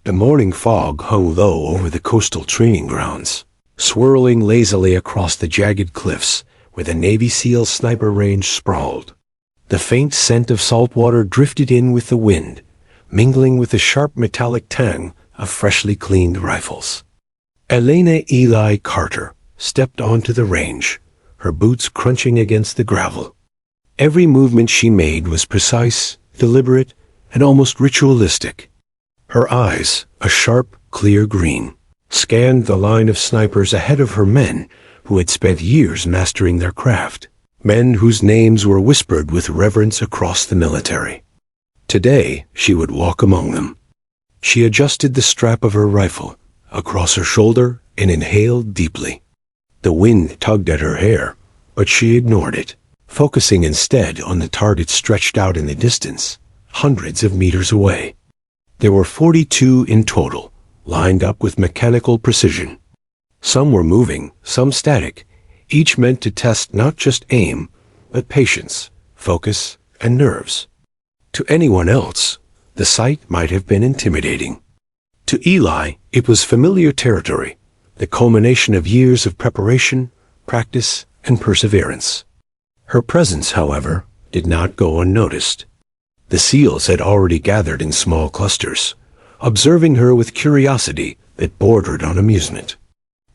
The morning fog hung low over the coastal training grounds, swirling lazily across the jagged cliffs where the Navy SEAL sniper range sprawled. The faint scent of salt water drifted in with the wind, mingling with the sharp metallic tang of freshly cleaned rifles. Elena Eli Carter stepped onto the range, her boots crunching against the gravel. Every movement she made was precise, deliberate, and almost ritualistic. Her eyes, a sharp, clear green, scanned the line of snipers ahead of her, men who had spent years mastering their craft, men whose names were whispered with reverence across the military. Today, she would walk among them. She adjusted the strap of her rifle across her shoulder and inhaled deeply. The wind tugged at her hair, but she ignored it, focusing instead on the target stretched out in the distance, hundreds of meters away. There were 42 in total, lined up with mechanical precision. Some were moving, some static, each meant to test not just aim, but patience, focus, and nerves. To anyone else, the sight might have been intimidating. To Eli, it was familiar territory, the culmination of years of preparation, practice, and perseverance. Her presence, however, did not go unnoticed. The SEALs had already gathered in small clusters, observing her with curiosity that bordered on amusement.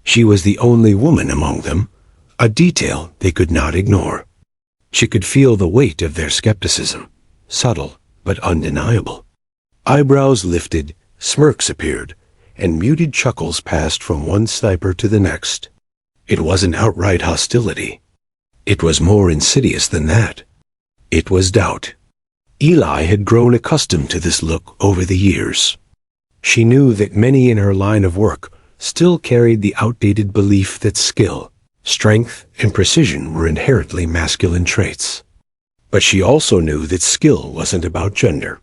She was the only woman among them, a detail they could not ignore. She could feel the weight of their skepticism, subtle but undeniable. Eyebrows lifted, smirks appeared, and muted chuckles passed from one sniper to the next. It wasn't outright hostility. It was more insidious than that. It was doubt. Eli had grown accustomed to this look over the years. She knew that many in her line of work still carried the outdated belief that skill, strength, and precision were inherently masculine traits. But she also knew that skill wasn't about gender.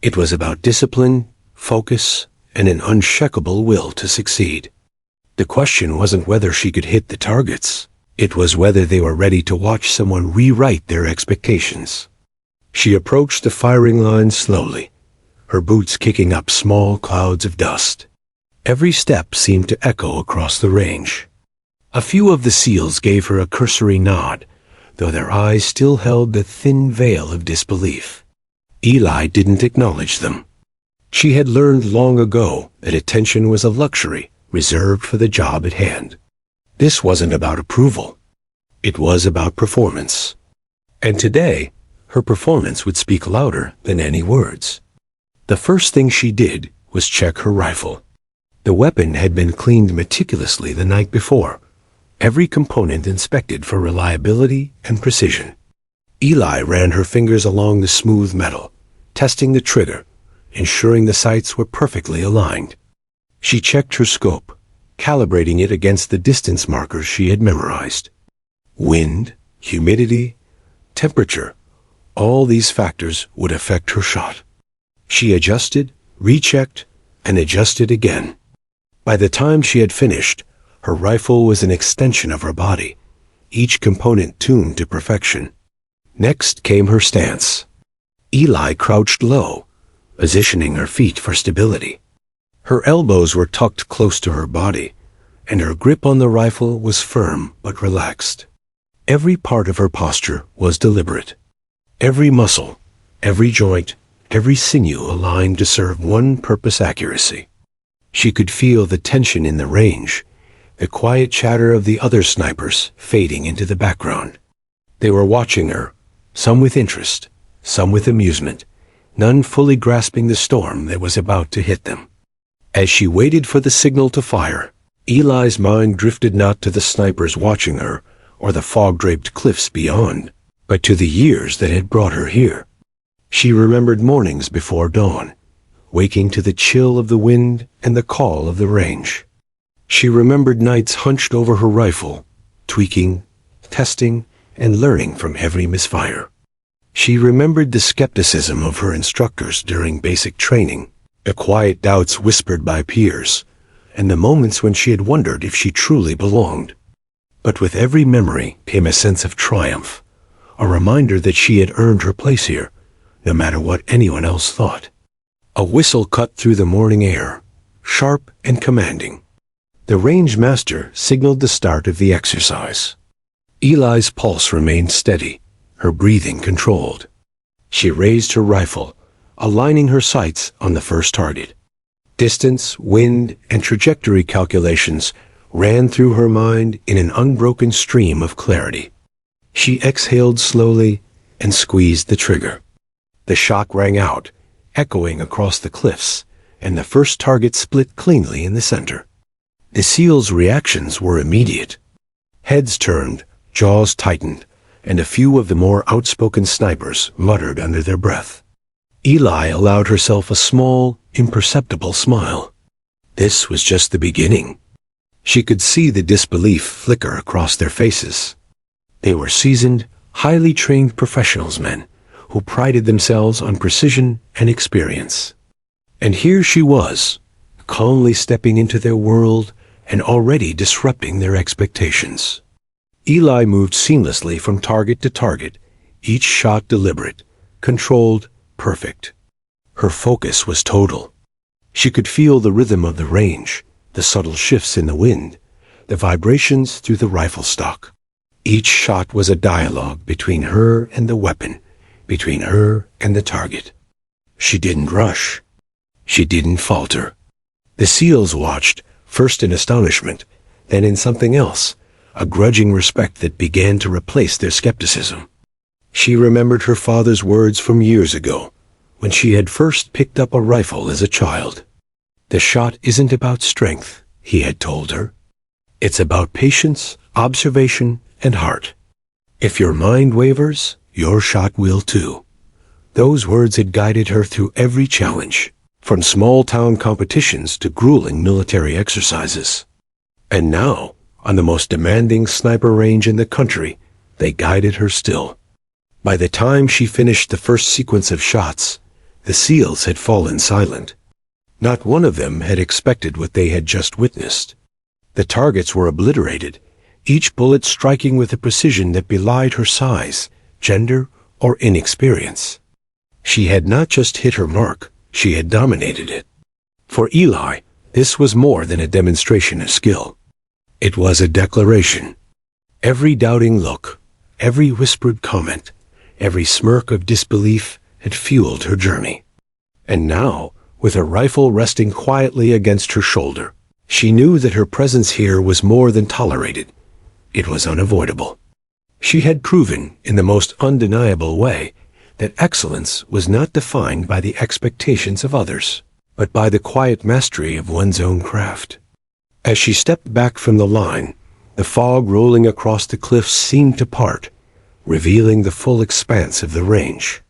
It was about discipline, focus, and an unshakable will to succeed. The question wasn't whether she could hit the targets. It was whether they were ready to watch someone rewrite their expectations. She approached the firing line slowly, her boots kicking up small clouds of dust. Every step seemed to echo across the range. A few of the SEALs gave her a cursory nod, though their eyes still held the thin veil of disbelief. Eli didn't acknowledge them. She had learned long ago that attention was a luxury reserved for the job at hand. This wasn't about approval. It was about performance. And today, her performance would speak louder than any words. The first thing she did was check her rifle. The weapon had been cleaned meticulously the night before, every component inspected for reliability and precision. Eli ran her fingers along the smooth metal, testing the trigger, ensuring the sights were perfectly aligned. She checked her scope, calibrating it against the distance markers she had memorized. Wind, humidity, temperature, all these factors would affect her shot. She adjusted, rechecked, and adjusted again. By the time she had finished, her rifle was an extension of her body, each component tuned to perfection. Next came her stance. Eli crouched low, positioning her feet for stability. Her elbows were tucked close to her body, and her grip on the rifle was firm but relaxed. Every part of her posture was deliberate. Every muscle, every joint, every sinew aligned to serve one purpose: accuracy. She could feel the tension in the range, the quiet chatter of the other snipers fading into the background. They were watching her, some with interest, some with amusement, none fully grasping the storm that was about to hit them. As she waited for the signal to fire, Eli's mind drifted not to the snipers watching her or the fog-draped cliffs beyond, but to the years that had brought her here. She remembered mornings before dawn, waking to the chill of the wind and the call of the range. She remembered nights hunched over her rifle, tweaking, testing, and learning from every misfire. She remembered the skepticism of her instructors during basic training, the quiet doubts whispered by peers, and the moments when she had wondered if she truly belonged. But with every memory came a sense of triumph, a reminder that she had earned her place here, no matter what anyone else thought. A whistle cut through the morning air, sharp and commanding. The range master signaled the start of the exercise. Eli's pulse remained steady, her breathing controlled. She raised her rifle, aligning her sights on the first target. Distance, wind, and trajectory calculations ran through her mind in an unbroken stream of clarity. She exhaled slowly and squeezed the trigger. The shock rang out, echoing across the cliffs, and the first target split cleanly in the center. The SEALs' reactions were immediate. Heads turned, jaws tightened, and a few of the more outspoken snipers muttered under their breath. Eli allowed herself a small, imperceptible smile. This was just the beginning. She could see the disbelief flicker across their faces. They were seasoned, highly trained professionals men who prided themselves on precision and experience. And here she was, calmly stepping into their world and already disrupting their expectations. Eli moved seamlessly from target to target, each shot deliberate, controlled, perfect. Her focus was total. She could feel the rhythm of the range, the subtle shifts in the wind, the vibrations through the rifle stock. Each shot was a dialogue between her and the weapon, between her and the target. She didn't rush. She didn't falter. The SEALs watched, first in astonishment, then in something else, a grudging respect that began to replace their skepticism. She remembered her father's words from years ago, when she had first picked up a rifle as a child. The shot isn't about strength, he had told her. It's about patience, observation, and heart. If your mind wavers, your shot will too. Those words had guided her through every challenge, from small-town competitions to grueling military exercises. And now, on the most demanding sniper range in the country, they guided her still. By the time she finished the first sequence of shots, the SEALs had fallen silent. Not one of them had expected what they had just witnessed. The targets were obliterated, each bullet striking with a precision that belied her size, gender, or inexperience. She had not just hit her mark, she had dominated it. For Eli, this was more than a demonstration of skill. It was a declaration. Every doubting look, every whispered comment, every smirk of disbelief had fueled her journey. And now, with her rifle resting quietly against her shoulder, she knew that her presence here was more than tolerated. It was unavoidable. She had proven, in the most undeniable way, that excellence was not defined by the expectations of others, but by the quiet mastery of one's own craft. As she stepped back from the line, the fog rolling across the cliffs seemed to part, revealing the full expanse of the range.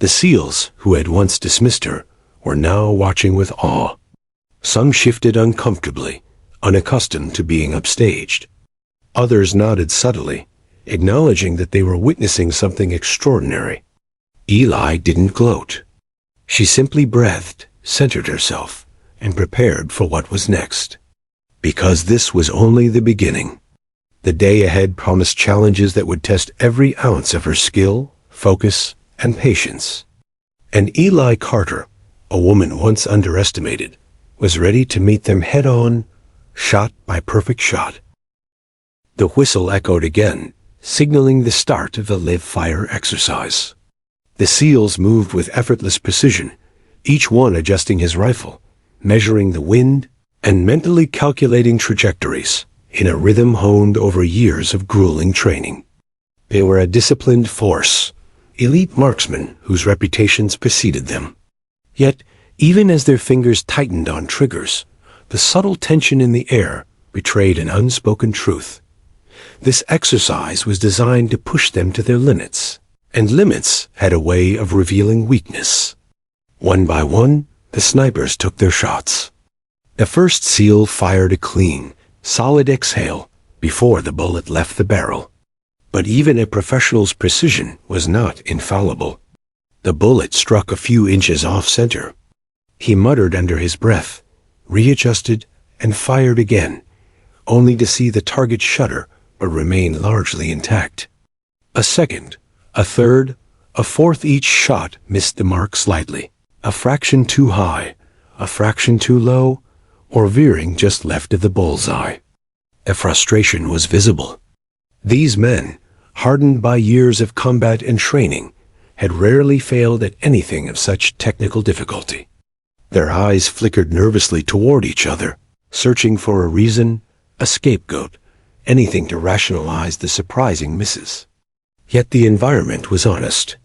The SEALs, who had once dismissed her, were now watching with awe. Some shifted uncomfortably, unaccustomed to being upstaged. Others nodded subtly, acknowledging that they were witnessing something extraordinary. Eli didn't gloat. She simply breathed, centered herself, and prepared for what was next. Because this was only the beginning. The day ahead promised challenges that would test every ounce of her skill, focus, and patience. And Eli Carter, a woman once underestimated, was ready to meet them head-on, shot by perfect shot. The whistle echoed again, signaling the start of the live-fire exercise. The SEALs moved with effortless precision, each one adjusting his rifle, measuring the wind, and mentally calculating trajectories in a rhythm honed over years of grueling training. They were a disciplined force, elite marksmen whose reputations preceded them. Yet, even as their fingers tightened on triggers, the subtle tension in the air betrayed an unspoken truth. This exercise was designed to push them to their limits, and limits had a way of revealing weakness. One by one, the snipers took their shots. The first SEAL fired a clean, solid exhale before the bullet left the barrel. But even a professional's precision was not infallible. The bullet struck a few inches off-center. He muttered under his breath, readjusted, and fired again, only to see the target shudder but remain largely intact. A second, a third, a fourth, each shot missed the mark slightly. a fraction too high, a fraction too low, or veering just left of the bullseye. A frustration was visible. These men, hardened by years of combat and training, had rarely failed at anything of such technical difficulty. Their eyes flickered nervously toward each other, searching for a reason, a scapegoat, anything to rationalize the surprising misses. Yet the environment was honest.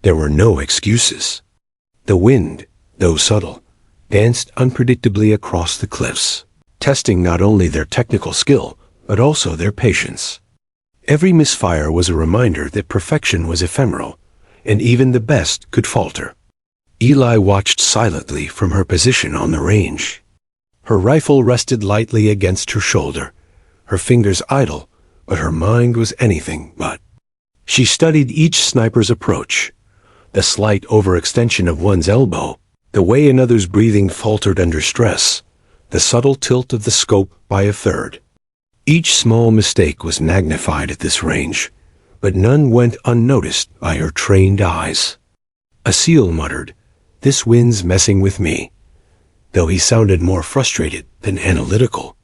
There were no excuses. The wind, though subtle, danced unpredictably across the cliffs, testing not only their technical skill, but also their patience. Every misfire was a reminder that perfection was ephemeral, and even the best could falter. Eli watched silently from her position on the range. Her rifle rested lightly against her shoulder, her fingers idle, but her mind was anything but. She studied each sniper's approach, the slight overextension of one's elbow, the way another's breathing faltered under stress, the subtle tilt of the scope by a third. Each small mistake was magnified at this range, but none went unnoticed by her trained eyes. A seal muttered, "This wind's messing with me," though he sounded more frustrated than analytical.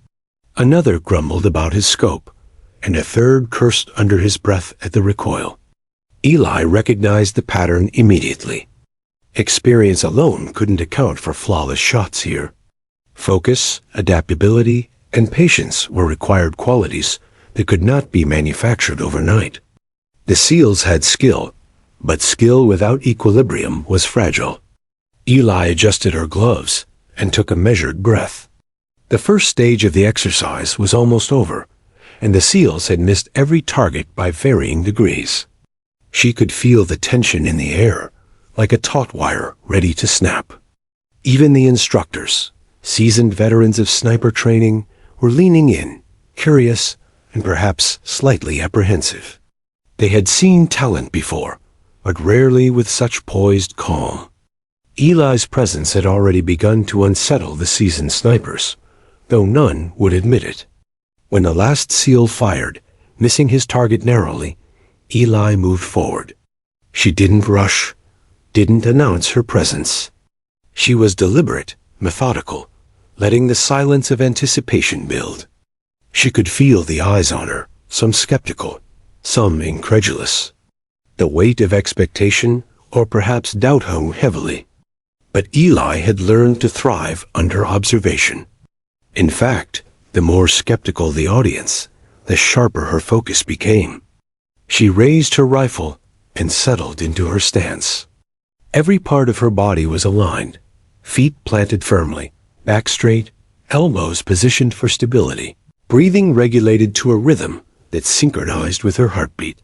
Another grumbled about his scope, and a third cursed under his breath at the recoil. Eli recognized the pattern immediately. Experience alone couldn't account for flawless shots here. Focus, adaptability, and patience were required qualities that could not be manufactured overnight. The SEALs had skill, but skill without equilibrium was fragile. Eli adjusted her gloves and took a measured breath. The first stage of the exercise was almost over, and the SEALs had missed every target by varying degrees. She could feel the tension in the air, like a taut wire ready to snap. Even the instructors, seasoned veterans of sniper training, were leaning in, curious and perhaps slightly apprehensive. They had seen talent before, but rarely with such poised calm. Eli's presence had already begun to unsettle the seasoned snipers, though none would admit it. When the last SEAL fired, missing his target narrowly, Eli moved forward. She didn't rush, didn't announce her presence. She was deliberate, methodical, letting the silence of anticipation build. She could feel the eyes on her, some skeptical, some incredulous. The weight of expectation, or perhaps doubt, hung heavily. But Eli had learned to thrive under observation. In fact, the more skeptical the audience, the sharper her focus became. She raised her rifle and settled into her stance. Every part of her body was aligned, feet planted firmly, back straight, elbows positioned for stability, breathing regulated to a rhythm that synchronized with her heartbeat.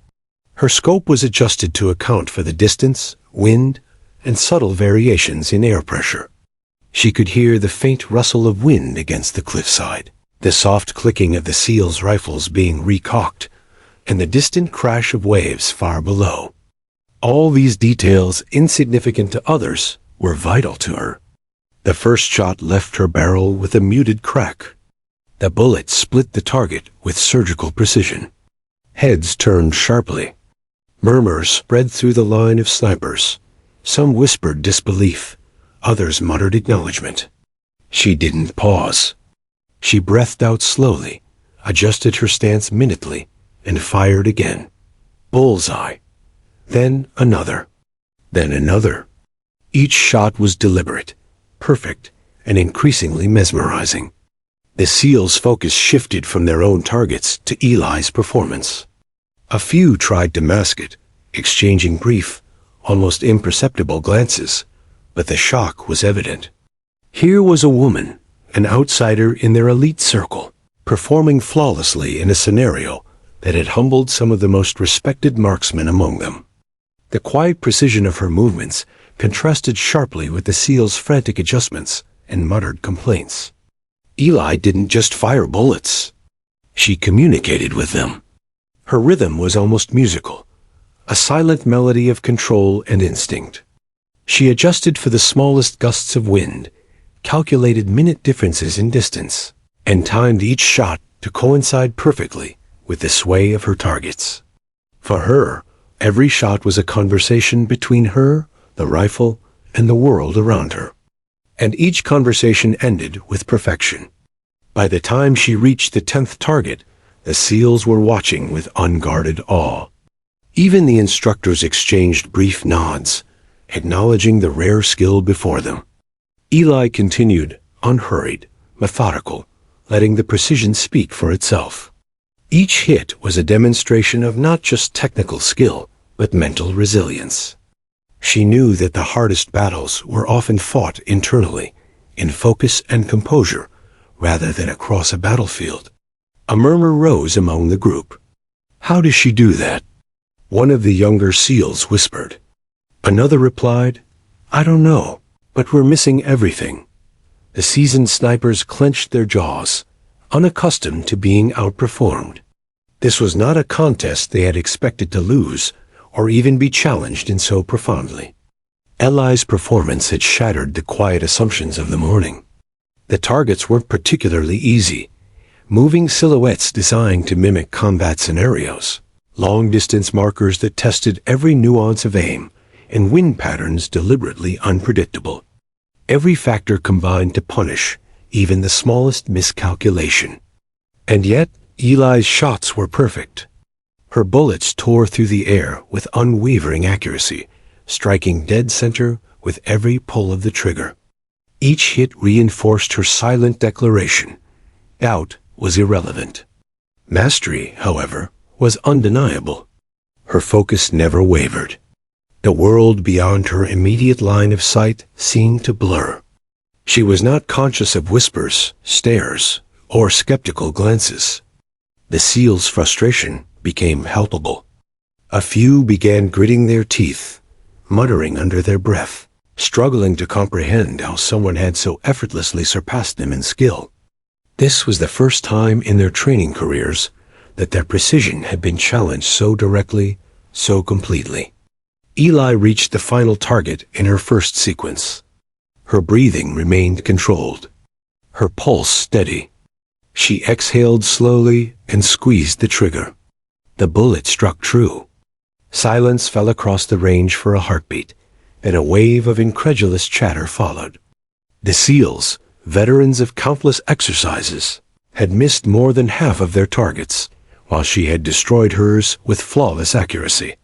Her scope was adjusted to account for the distance, wind, and subtle variations in air pressure. She could hear the faint rustle of wind against the cliffside, the soft clicking of the SEALs' rifles being recocked, and the distant crash of waves far below. All these details, insignificant to others, were vital to her. The first shot left her barrel with a muted crack. The bullet split the target with surgical precision. Heads turned sharply. Murmurs spread through the line of snipers. Some whispered disbelief, others muttered acknowledgement. She didn't pause. She breathed out slowly, adjusted her stance minutely, and fired again. Bullseye. Then another. Then another. Each shot was deliberate, perfect, and increasingly mesmerizing. The SEALs' focus shifted from their own targets to Eli's performance. A few tried to mask it, exchanging brief, almost imperceptible glances, but the shock was evident. Here was a woman, an outsider in their elite circle, performing flawlessly in a scenario that had humbled some of the most respected marksmen among them. The quiet precision of her movements contrasted sharply with the SEAL's frantic adjustments and muttered complaints. Eli didn't just fire bullets. She communicated with them. Her rhythm was almost musical, a silent melody of control and instinct. She adjusted for the smallest gusts of wind, calculated minute differences in distance, and timed each shot to coincide perfectly with the sway of her targets. For her, every shot was a conversation between her, the rifle, and the world around her. And each conversation ended with perfection. By the time she reached the 10th target, the SEALs were watching with unguarded awe. Even the instructors exchanged brief nods, acknowledging the rare skill before them. Eli continued, unhurried, methodical, letting the precision speak for itself. Each hit was a demonstration of not just technical skill, but mental resilience. She knew that the hardest battles were often fought internally, in focus and composure, rather than across a battlefield. A murmur rose among the group. "How does she do that?" One of the younger SEALs whispered. Another replied, "I don't know, but we're missing everything." The seasoned snipers clenched their jaws, unaccustomed to being outperformed. This was not a contest they had expected to lose, or even be challenged in so profoundly. Eli's performance had shattered the quiet assumptions of the morning. The targets weren't particularly easy, moving silhouettes designed to mimic combat scenarios, long-distance markers that tested every nuance of aim, and wind patterns deliberately unpredictable. Every factor combined to punish even the smallest miscalculation. And yet, Eli's shots were perfect. Her bullets tore through the air with unwavering accuracy, striking dead center with every pull of the trigger. Each hit reinforced her silent declaration: doubt was irrelevant. Mastery, however, was undeniable. Her focus never wavered. The world beyond her immediate line of sight seemed to blur. She was not conscious of whispers, stares, or skeptical glances. The SEAL's frustration became palpable. A few began gritting their teeth, muttering under their breath, struggling to comprehend how someone had so effortlessly surpassed them in skill. This was the first time in their training careers that their precision had been challenged so directly, so completely. Eli reached the final target in her first sequence. Her breathing remained controlled, her pulse steady. She exhaled slowly and squeezed the trigger. The bullet struck true. Silence fell across the range for a heartbeat, and a wave of incredulous chatter followed. The SEALs, veterans of countless exercises, had missed more than half of their targets, while she had destroyed hers with flawless accuracy.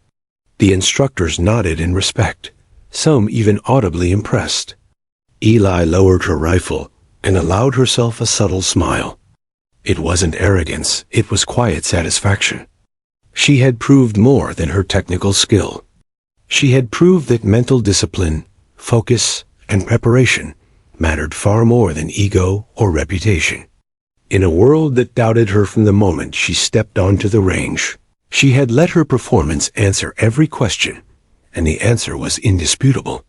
The instructors nodded in respect, some even audibly impressed. Eli lowered her rifle and allowed herself a subtle smile. It wasn't arrogance, it was quiet satisfaction. She had proved more than her technical skill. She had proved that mental discipline, focus, and preparation mattered far more than ego or reputation. In a world that doubted her from the moment she stepped onto the range, she had let her performance answer every question, and the answer was indisputable.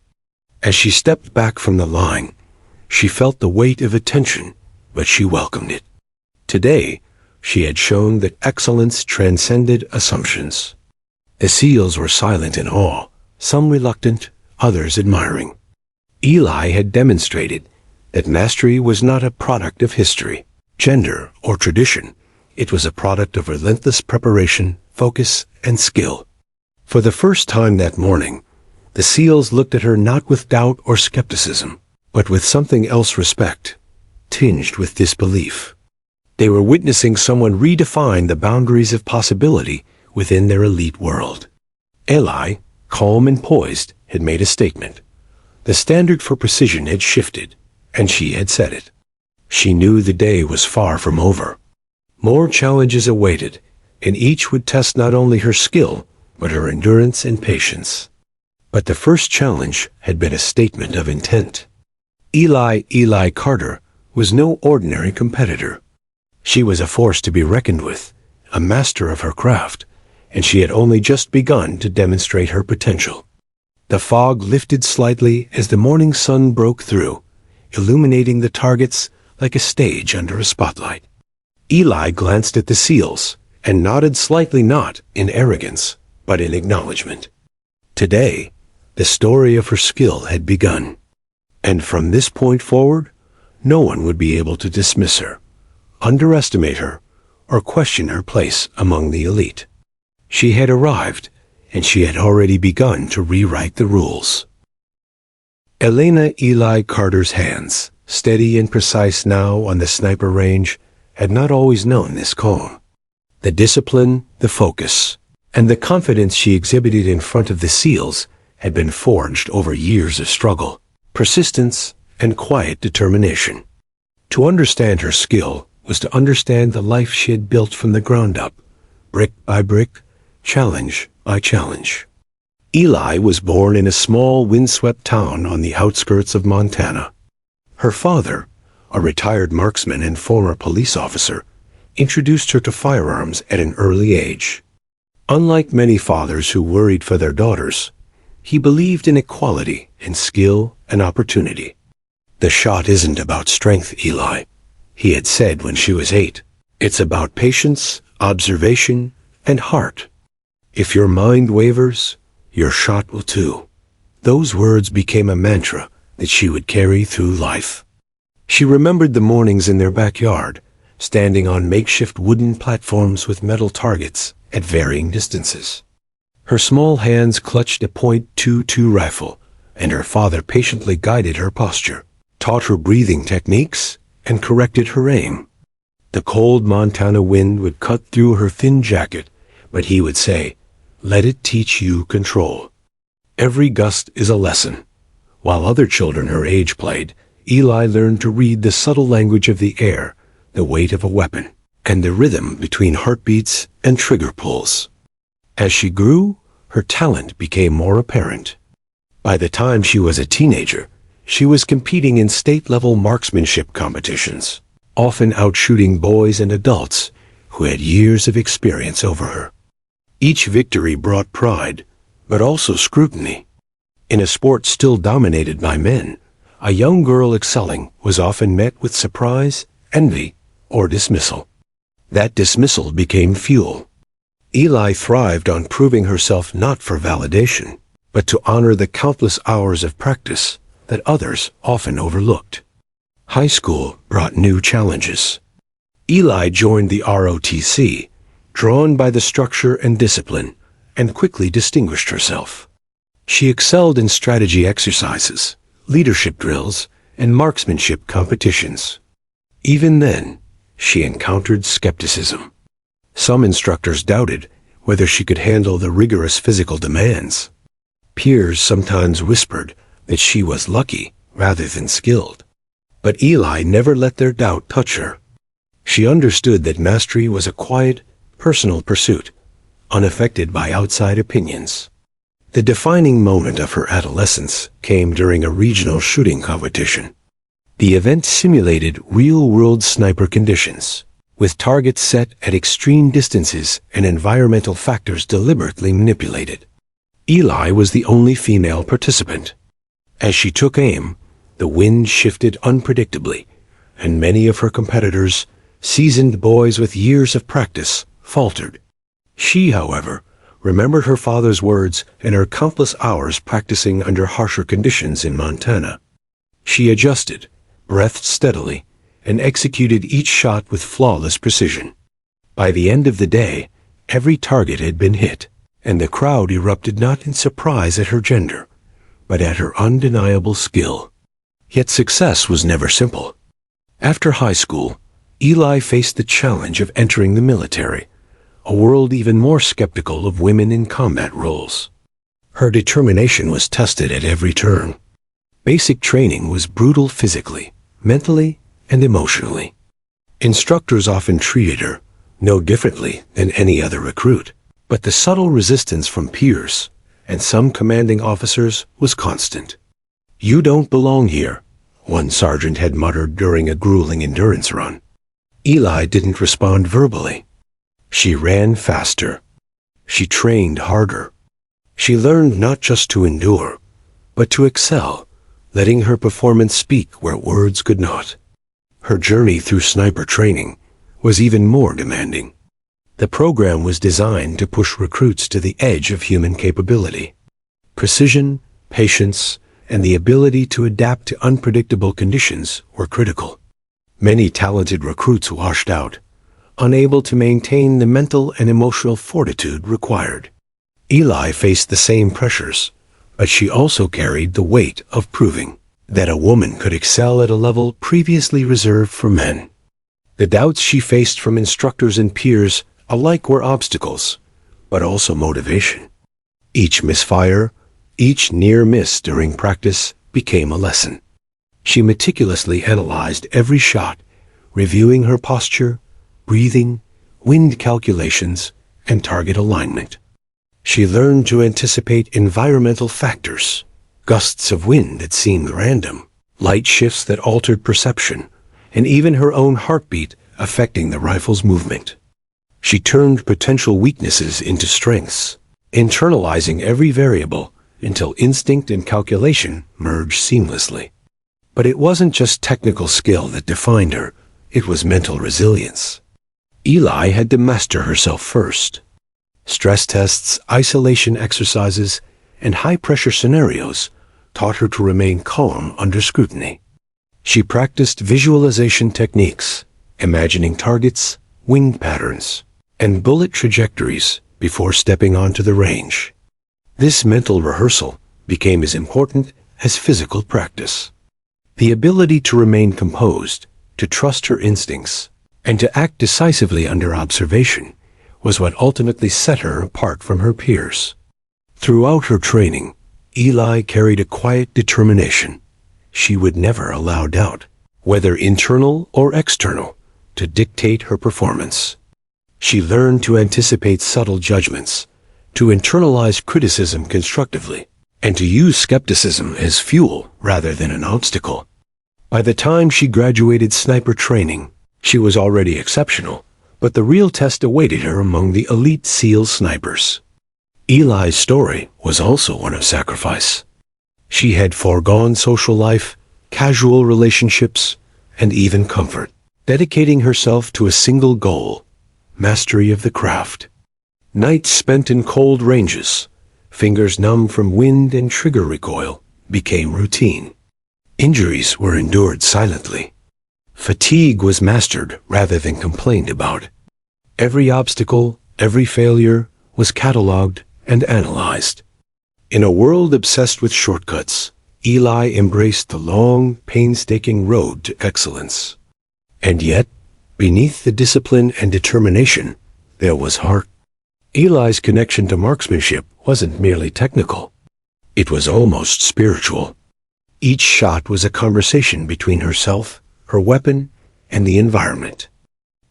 As she stepped back from the line, she felt the weight of attention, but she welcomed it. Today, she had shown that excellence transcended assumptions. The SEALs were silent in awe, some reluctant, others admiring. Eli had demonstrated that mastery was not a product of history, gender, or tradition. It was a product of relentless preparation, focus, and skill. For the first time that morning, the SEALs looked at her not with doubt or skepticism, but with something else: respect, tinged with disbelief. They were witnessing someone redefine the boundaries of possibility within their elite world. Eli, calm and poised, had made a statement. The standard for precision had shifted, and she had said it. She knew the day was far from over. More challenges awaited, and each would test not only her skill, but her endurance and patience. But the first challenge had been a statement of intent. Eli Carter was no ordinary competitor. She was a force to be reckoned with, a master of her craft, and she had only just begun to demonstrate her potential. The fog lifted slightly as the morning sun broke through, illuminating the targets like a stage under a spotlight. Eli glanced at the SEALs and nodded slightly, not in arrogance, but in acknowledgement. Today, the story of her skill had begun, and from this point forward, no one would be able to dismiss her, underestimate her, or question her place among the elite. She had arrived, and she had already begun to rewrite the rules. Elena Eli Carter's hands, steady and precise now on the sniper range, had not always known this calm. The discipline, the focus, and the confidence she exhibited in front of the SEALs had been forged over years of struggle, persistence, and quiet determination. To understand her skill was to understand the life she had built from the ground up, brick by brick, challenge by challenge. Eli was born in a small, windswept town on the outskirts of Montana. Her father, a retired marksman and former police officer, introduced her to firearms at an early age. Unlike many fathers who worried for their daughters, he believed in equality in skill and opportunity. "The shot isn't about strength, Eli," he had said when she was 8. "It's about patience, observation, and heart. If your mind wavers, your shot will too." Those words became a mantra that she would carry through life. She remembered the mornings in their backyard, standing on makeshift wooden platforms with metal targets at varying distances. Her small hands clutched a .22 rifle, and her father patiently guided her posture, taught her breathing techniques, and corrected her aim. The cold Montana wind would cut through her thin jacket, but he would say, "Let it teach you control." Every gust is a lesson. While other children her age played, Eli learned to read the subtle language of the air, the weight of a weapon, and the rhythm between heartbeats and trigger pulls. As she grew, her talent became more apparent. By the time she was a teenager, she was competing in state-level marksmanship competitions, often outshooting boys and adults who had years of experience over her. Each victory brought pride, but also scrutiny. In a sport still dominated by men, a young girl excelling was often met with surprise, envy, or dismissal. That dismissal became fuel. Eli thrived on proving herself not for validation, but to honor the countless hours of practice that others often overlooked. High school brought new challenges. Eli joined the ROTC, drawn by the structure and discipline, and quickly distinguished herself. She excelled in strategy exercises, leadership drills, and marksmanship competitions. Even then, she encountered skepticism. Some instructors doubted whether she could handle the rigorous physical demands. Peers sometimes whispered that she was lucky rather than skilled. But Eli never let their doubt touch her. She understood that mastery was a quiet, personal pursuit, unaffected by outside opinions. The defining moment of her adolescence came during a regional shooting competition. The event simulated real-world sniper conditions, with targets set at extreme distances and environmental factors deliberately manipulated. Eli was the only female participant. As she took aim, the wind shifted unpredictably, and many of her competitors, seasoned boys with years of practice, faltered. She, however, remembered her father's words and her countless hours practicing under harsher conditions in Montana. She adjusted, breathed steadily, and executed each shot with flawless precision. By the end of the day, every target had been hit, and the crowd erupted not in surprise at her gender, but at her undeniable skill. Yet success was never simple. After high school, Eli faced the challenge of entering the military, a world even more skeptical of women in combat roles. Her determination was tested at every turn. Basic training was brutal physically, mentally, and emotionally. Instructors often treated her no differently than any other recruit, but the subtle resistance from peers and some commanding officers was constant. "You don't belong here," one sergeant had muttered during a grueling endurance run. Eli didn't respond verbally. She ran faster. She trained harder. She learned not just to endure, but to excel, letting her performance speak where words could not. Her journey through sniper training was even more demanding. The program was designed to push recruits to the edge of human capability. Precision, patience, and the ability to adapt to unpredictable conditions were critical. Many talented recruits washed out, unable to maintain the mental and emotional fortitude required. Eli faced the same pressures, but she also carried the weight of proving that a woman could excel at a level previously reserved for men. The doubts she faced from instructors and peers alike were obstacles, but also motivation. Each misfire, each near miss during practice became a lesson. She meticulously analyzed every shot, reviewing her posture, breathing, wind calculations, and target alignment. She learned to anticipate environmental factors, gusts of wind that seemed random, light shifts that altered perception, and even her own heartbeat affecting the rifle's movement. She turned potential weaknesses into strengths, internalizing every variable until instinct and calculation merged seamlessly. But it wasn't just technical skill that defined her, it was mental resilience. Eli had to master herself first. Stress tests, isolation exercises, and high-pressure scenarios taught her to remain calm under scrutiny. She practiced visualization techniques, imagining targets, wing patterns, and bullet trajectories before stepping onto the range. This mental rehearsal became as important as physical practice. The ability to remain composed, to trust her instincts, and to act decisively under observation was what ultimately set her apart from her peers. Throughout her training, Eli carried a quiet determination. She would never allow doubt, whether internal or external, to dictate her performance. She learned to anticipate subtle judgments, to internalize criticism constructively, and to use skepticism as fuel rather than an obstacle. By the time she graduated sniper training, she was already exceptional, but the real test awaited her among the elite SEAL snipers. Eli's story was also one of sacrifice. She had foregone social life, casual relationships, and even comfort, dedicating herself to a single goal: mastery of the craft. Nights spent in cold ranges, fingers numb from wind and trigger recoil, became routine. Injuries were endured silently. Fatigue was mastered rather than complained about. Every obstacle, every failure was catalogued and analyzed. In a world obsessed with shortcuts, Eli embraced the long, painstaking road to excellence. And yet, beneath the discipline and determination, there was heart. Eli's connection to marksmanship wasn't merely technical. It was almost spiritual. Each shot was a conversation between herself, her weapon, and the environment.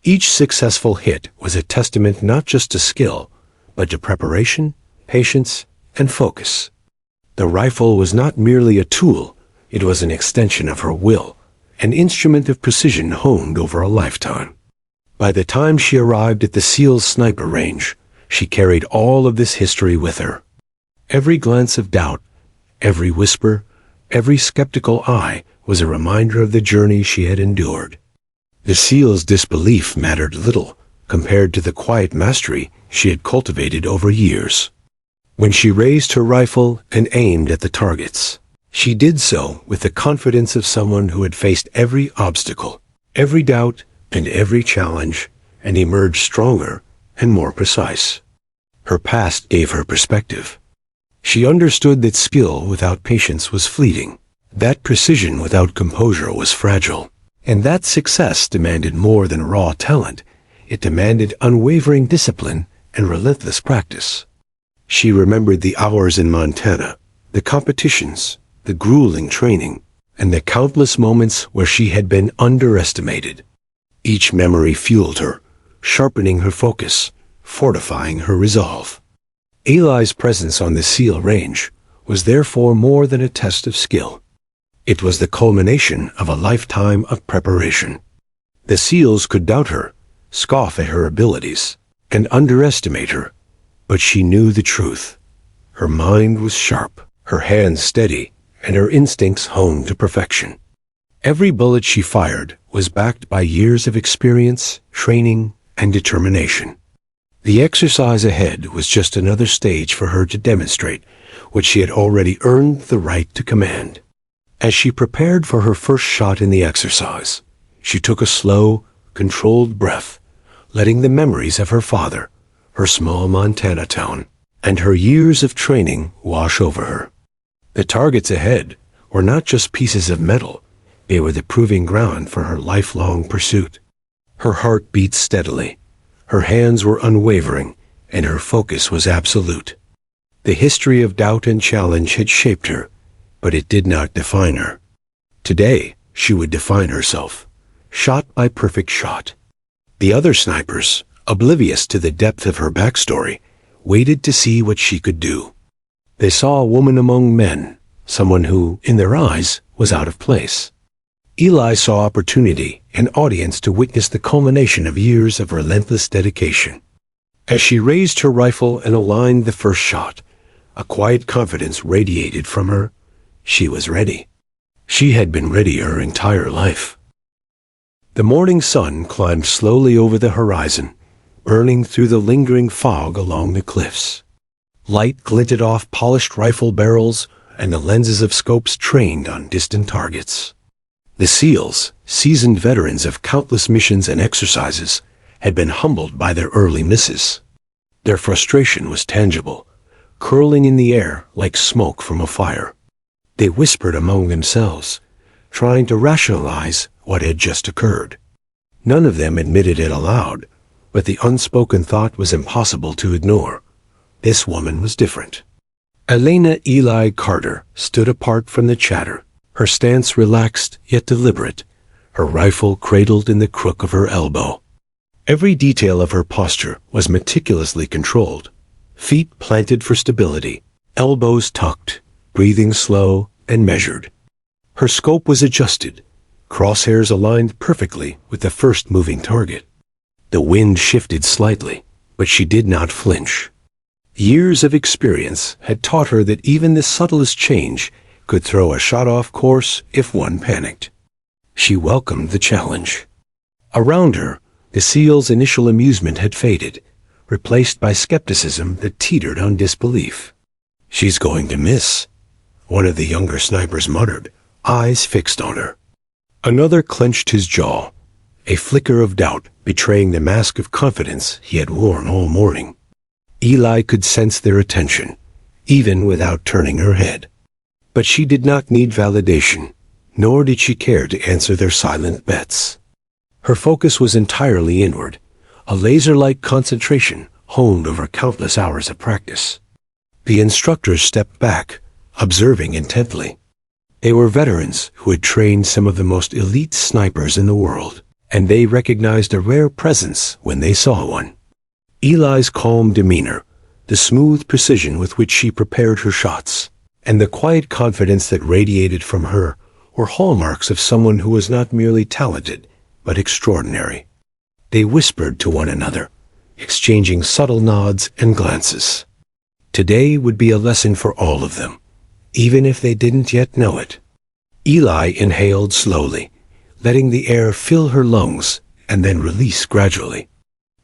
Each successful hit was a testament not just to skill, but to preparation, patience, and focus. The rifle was not merely a tool, it was an extension of her will, an instrument of precision honed over a lifetime. By the time she arrived at the SEAL's sniper range, she carried all of this history with her. Every glance of doubt, every whisper, every skeptical eye was a reminder of the journey she had endured. The SEAL's disbelief mattered little compared to the quiet mastery she had cultivated over years. When she raised her rifle and aimed at the targets, she did so with the confidence of someone who had faced every obstacle, every doubt, and every challenge, and emerged stronger and more precise. Her past gave her perspective. She understood that skill without patience was fleeting, that precision without composure was fragile, and that success demanded more than raw talent. It demanded unwavering discipline and relentless practice. She remembered the hours in Montana, the competitions, the grueling training, and the countless moments where she had been underestimated. Each memory fueled her, sharpening her focus, fortifying her resolve. Eli's presence on the SEAL range was therefore more than a test of skill. It was the culmination of a lifetime of preparation. The SEALs could doubt her, scoff at her abilities, and underestimate her, but she knew the truth. Her mind was sharp, her hands steady, and her instincts honed to perfection. Every bullet she fired was backed by years of experience, training, and determination. The exercise ahead was just another stage for her to demonstrate what she had already earned the right to command. As she prepared for her first shot in the exercise, she took a slow, controlled breath, letting the memories of her father, her small Montana town, and her years of training wash over her. The targets ahead were not just pieces of metal, they were the proving ground for her lifelong pursuit. Her heart beat steadily, her hands were unwavering, and her focus was absolute. The history of doubt and challenge had shaped her, but it did not define her. Today, she would define herself, shot by perfect shot. The other snipers, oblivious to the depth of her backstory, waited to see what she could do. They saw a woman among men, someone who, in their eyes, was out of place. Eli saw opportunity, an audience to witness the culmination of years of relentless dedication. As she raised her rifle and aligned the first shot, a quiet confidence radiated from her. She was ready. She had been ready her entire life. The morning sun climbed slowly over the horizon, burning through the lingering fog along the cliffs. Light glinted off polished rifle barrels and the lenses of scopes trained on distant targets. The SEALs, seasoned veterans of countless missions and exercises, had been humbled by their early misses. Their frustration was tangible, curling in the air like smoke from a fire. They whispered among themselves, trying to rationalize what had just occurred. None of them admitted it aloud, but the unspoken thought was impossible to ignore. This woman was different. Elena Eli Carter stood apart from the chatter, her stance relaxed yet deliberate, her rifle cradled in the crook of her elbow. Every detail of her posture was meticulously controlled, feet planted for stability, elbows tucked, breathing slow and measured. Her scope was adjusted, crosshairs aligned perfectly with the first moving target. The wind shifted slightly, but she did not flinch. Years of experience had taught her that even the subtlest change could throw a shot off course if one panicked. She welcomed the challenge. Around her, the SEAL's initial amusement had faded, replaced by skepticism that teetered on disbelief. "She's going to miss," one of the younger snipers muttered, eyes fixed on her. Another clenched his jaw, a flicker of doubt betraying the mask of confidence he had worn all morning. Eli could sense their attention, even without turning her head. But she did not need validation, nor did she care to answer their silent bets. Her focus was entirely inward, a laser-like concentration honed over countless hours of practice. The instructors stepped back, observing intently. They were veterans who had trained some of the most elite snipers in the world, and they recognized a rare presence when they saw one. Eli's calm demeanor, the smooth precision with which she prepared her shots, and the quiet confidence that radiated from her were hallmarks of someone who was not merely talented, but extraordinary. They whispered to one another, exchanging subtle nods and glances. Today would be a lesson for all of them, even if they didn't yet know it. Eli inhaled slowly, letting the air fill her lungs and then release gradually.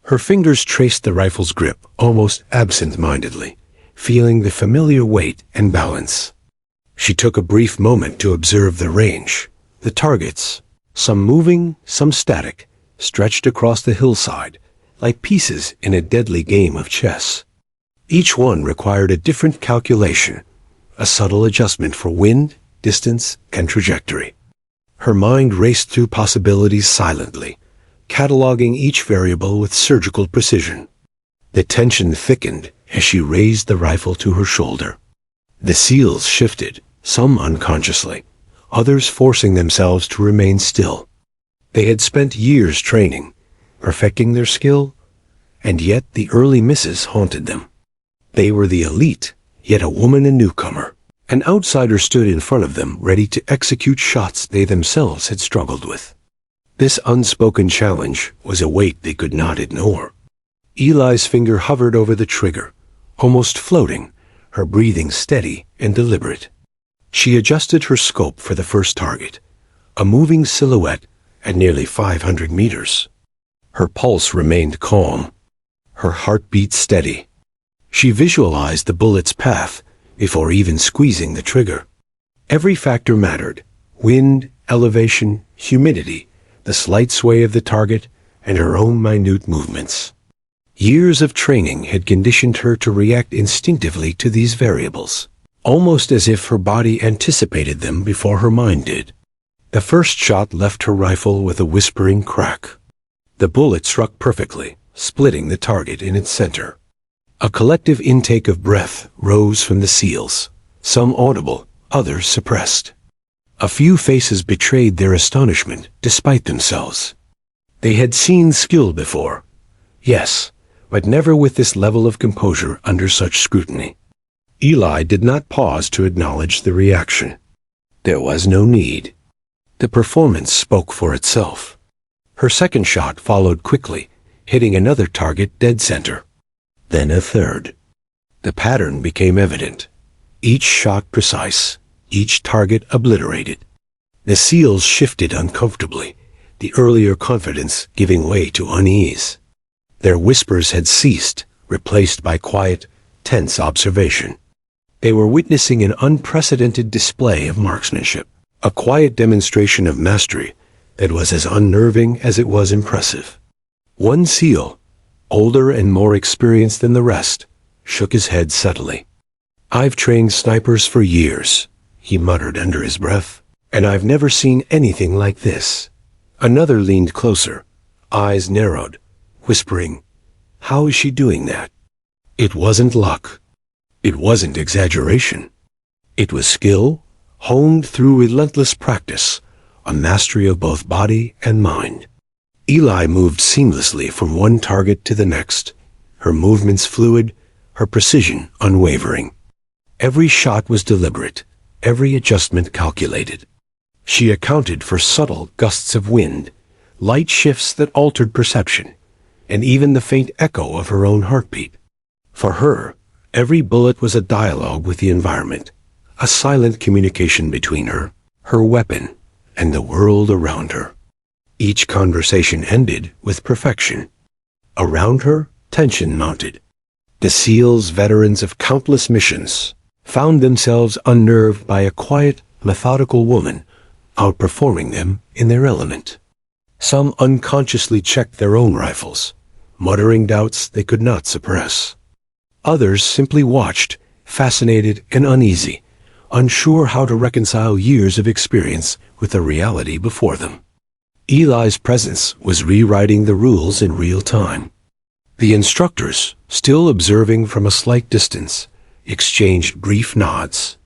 Her fingers traced the rifle's grip almost absent-mindedly, feeling the familiar weight and balance. She took a brief moment to observe the range, the targets, some moving, some static, stretched across the hillside, like pieces in a deadly game of chess. Each one required a different calculation, a subtle adjustment for wind, distance, and trajectory. Her mind raced through possibilities silently, cataloging each variable with surgical precision. The tension thickened as she raised the rifle to her shoulder. The SEALs shifted, some unconsciously, others forcing themselves to remain still. They had spent years training, perfecting their skill, and yet the early misses haunted them. They were the elite, yet a woman a newcomer. An outsider stood in front of them, ready to execute shots they themselves had struggled with. This unspoken challenge was a weight they could not ignore. Eli's finger hovered over the trigger, almost floating, her breathing steady and deliberate. She adjusted her scope for the first target, a moving silhouette at nearly 500 meters. Her pulse remained calm, her heartbeat steady. She visualized the bullet's path before even squeezing the trigger. Every factor mattered: wind, elevation, humidity, the slight sway of the target, and her own minute movements. Years of training had conditioned her to react instinctively to these variables. almost as if her body anticipated them before her mind did. The first shot left her rifle with a whispering crack. The bullet struck perfectly, splitting the target in its center. A collective intake of breath rose from the SEALs, some audible, others suppressed. A few faces betrayed their astonishment despite themselves. They had seen skill before, yes, but never with this level of composure under such scrutiny. Eli did not pause to acknowledge the reaction. There was no need. The performance spoke for itself. Her second shot followed quickly, hitting another target dead center. Then a third. The pattern became evident. Each shot precise, each target obliterated. The SEALs shifted uncomfortably, the earlier confidence giving way to unease. Their whispers had ceased, replaced by quiet, tense observation. They were witnessing an unprecedented display of marksmanship, a quiet demonstration of mastery that was as unnerving as it was impressive. One SEAL, older and more experienced than the rest, shook his head subtly. "I've trained snipers for years," he muttered under his breath, "and I've never seen anything like this." Another leaned closer, eyes narrowed, whispering, "How is she doing that?" It wasn't luck. It wasn't exaggeration. It was skill, honed through relentless practice, a mastery of both body and mind. Eli moved seamlessly from one target to the next, her movements fluid, her precision unwavering. Every shot was deliberate, every adjustment calculated. She accounted for subtle gusts of wind, light shifts that altered perception, and even the faint echo of her own heartbeat. For her, every bullet was a dialogue with the environment, a silent communication between her weapon, and the world around her. Each conversation ended with perfection. Around her, tension mounted. The SEALs, veterans of countless missions, found themselves unnerved by a quiet, methodical woman, outperforming them in their element. Some unconsciously checked their own rifles, muttering doubts they could not suppress. Others simply watched, fascinated and uneasy, unsure how to reconcile years of experience with the reality before them. Eli's presence was rewriting the rules in real time. The instructors, still observing from a slight distance, exchanged brief nods.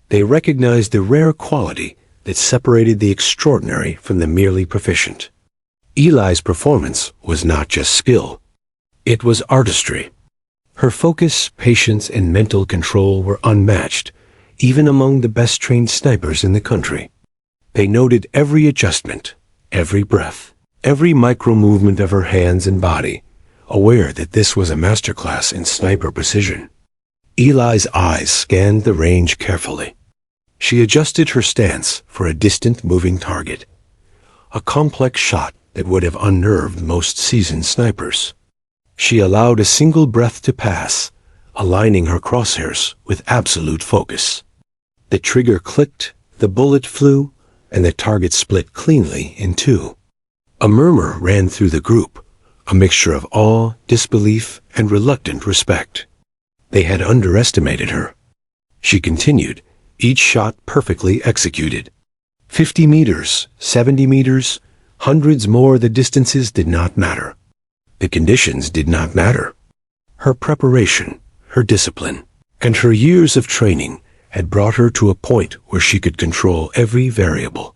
They recognized the rare quality that separated the extraordinary from the merely proficient. Eli's performance was not just skill. It was artistry. Her focus, patience, and mental control were unmatched, even among the best-trained snipers in the country. They noted every adjustment, every breath, every micro-movement of her hands and body, aware that this was a masterclass in sniper precision. Eli's eyes scanned the range carefully. She adjusted her stance for a distant moving target, a complex shot that would have unnerved most seasoned snipers. She allowed a single breath to pass, aligning her crosshairs with absolute focus. The trigger clicked, the bullet flew, and the target split cleanly in two. A murmur ran through the group, a mixture of awe, disbelief, and reluctant respect. They had underestimated her. She continued, each shot perfectly executed. 50 meters, 70 meters, hundreds more, the distances did not matter. The conditions did not matter. Her preparation, her discipline, and her years of training had brought her to a point where she could control every variable.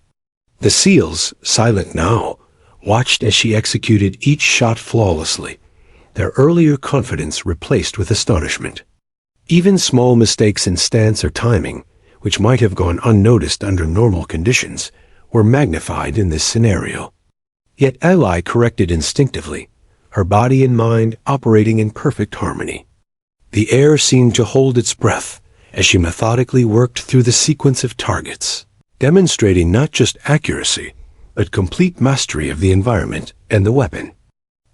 The SEALs, silent now, watched as she executed each shot flawlessly, their earlier confidence replaced with astonishment. Even small mistakes in stance or timing, which might have gone unnoticed under normal conditions, were magnified in this scenario. Yet Eli corrected instinctively, her body and mind operating in perfect harmony. The air seemed to hold its breath as she methodically worked through the sequence of targets, demonstrating not just accuracy, but complete mastery of the environment and the weapon.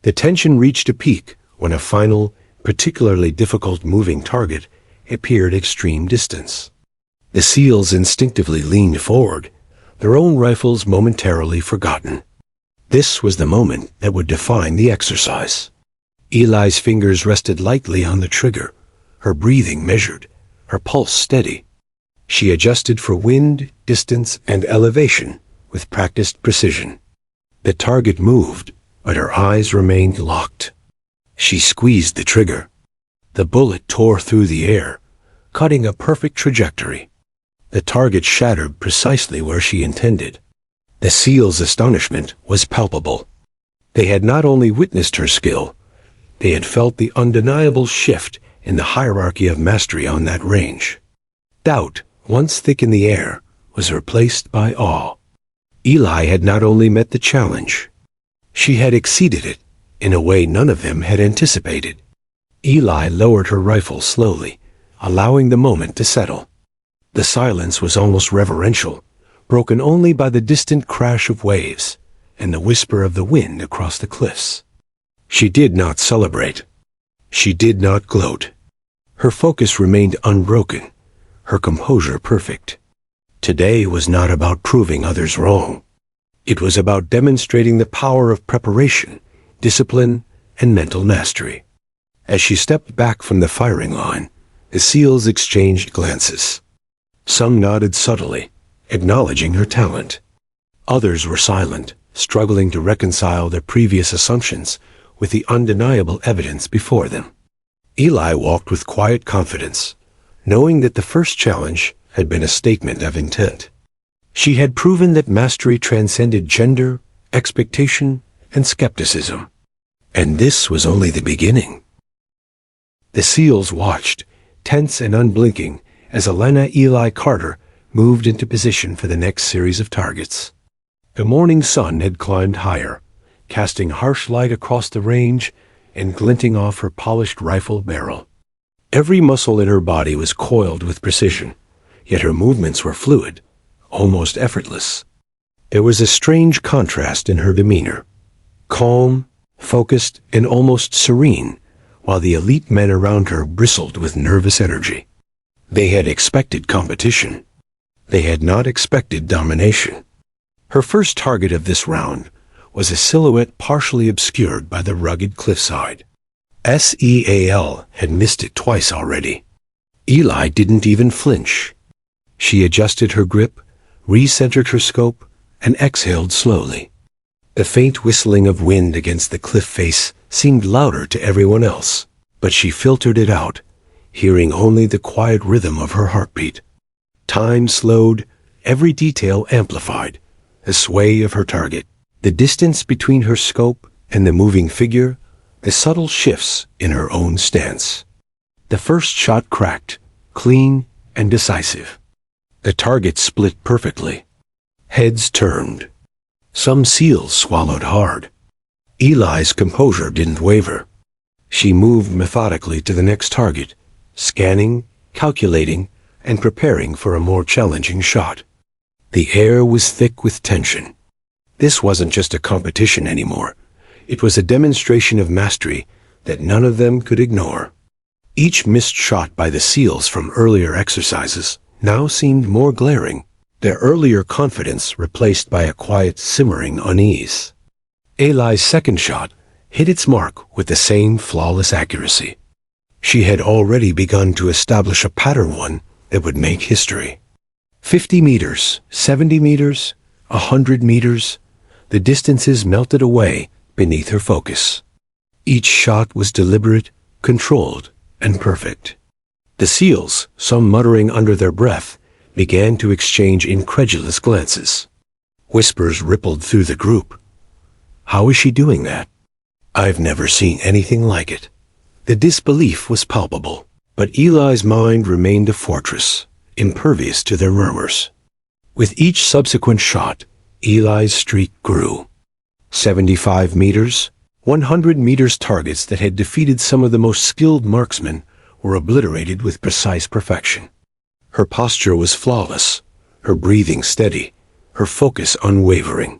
The tension reached a peak when a final, particularly difficult moving target appeared extreme distance. The SEALs instinctively leaned forward, their own rifles momentarily forgotten. This was the moment that would define the exercise. Eli's fingers rested lightly on the trigger, her breathing measured, her pulse steady, She adjusted for wind, distance, and elevation with practiced precision. The target moved, but her eyes remained locked. She squeezed the trigger. The bullet tore through the air, cutting a perfect trajectory. The target shattered precisely where she intended. The SEAL's astonishment was palpable. They had not only witnessed her skill, they had felt the undeniable shift in the hierarchy of mastery on that range. Doubt, once thick in the air, was replaced by awe. Eli had not only met the challenge, she had exceeded it in a way none of them had anticipated. Eli lowered her rifle slowly, allowing the moment to settle. The silence was almost reverential, broken only by the distant crash of waves and the whisper of the wind across the cliffs. She did not celebrate. She did not gloat. Her focus remained unbroken, her composure perfect. Today was not about proving others wrong. It was about demonstrating the power of preparation, discipline, and mental mastery. As she stepped back from the firing line, the SEALs exchanged glances. Some nodded subtly, acknowledging her talent. Others were silent, struggling to reconcile their previous assumptions with the undeniable evidence before them. Eli walked with quiet confidence, knowing that the first challenge had been a statement of intent. She had proven that mastery transcended gender, expectation, and skepticism. And this was only the beginning. The SEALs watched, tense and unblinking, as Elena Eli Carter moved into position for the next series of targets. The morning sun had climbed higher, casting harsh light across the range and glinting off her polished rifle barrel. Every muscle in her body was coiled with precision, yet her movements were fluid, almost effortless. There was a strange contrast in her demeanor, calm, focused, and almost serene, while the elite men around her bristled with nervous energy. They had expected competition. They had not expected domination. Her first target of this round was a silhouette partially obscured by the rugged cliffside. SEAL had missed it twice already. Eli didn't even flinch. She adjusted her grip, recentered her scope, and exhaled slowly. The faint whistling of wind against the cliff face seemed louder to everyone else, but she filtered it out, hearing only the quiet rhythm of her heartbeat. Time slowed, every detail amplified, the sway of her target, the distance between her scope and the moving figure, the subtle shifts in her own stance. The first shot cracked, clean and decisive. The target split perfectly. Heads turned. Some SEALs swallowed hard. Eli's composure didn't waver. She moved methodically to the next target, scanning, calculating, and preparing for a more challenging shot. The air was thick with tension. This wasn't just a competition anymore. It was a demonstration of mastery that none of them could ignore. Each missed shot by the SEALs from earlier exercises now seemed more glaring, their earlier confidence replaced by a quiet, simmering unease. Eli's second shot hit its mark with the same flawless accuracy. She had already begun to establish a pattern, one that would make history. 50 meters, 70 meters, 100 meters, the distances melted away beneath her focus. Each shot was deliberate, controlled, and perfect. The SEALs, some muttering under their breath, began to exchange incredulous glances. Whispers rippled through the group. How is she doing that? I've never seen anything like it. The disbelief was palpable, but Eli's mind remained a fortress, impervious to their murmurs. With each subsequent shot, Eli's streak grew. 75 meters, 100 meters targets that had defeated some of the most skilled marksmen were obliterated with precise perfection. Her posture was flawless, her breathing steady, her focus unwavering.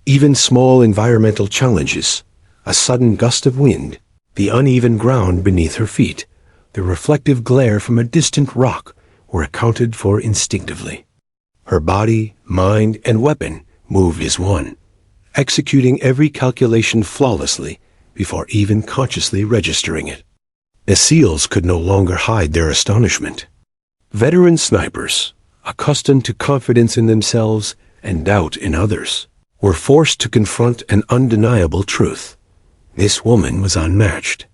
Even small environmental challenges, a sudden gust of wind, the uneven ground beneath her feet, the reflective glare from a distant rock were accounted for instinctively. Her body, mind, and weapon moved as one, executing every calculation flawlessly before even consciously registering it. The SEALs could no longer hide their astonishment. Veteran snipers, accustomed to confidence in themselves and doubt in others, were forced to confront an undeniable truth. This woman was unmatched.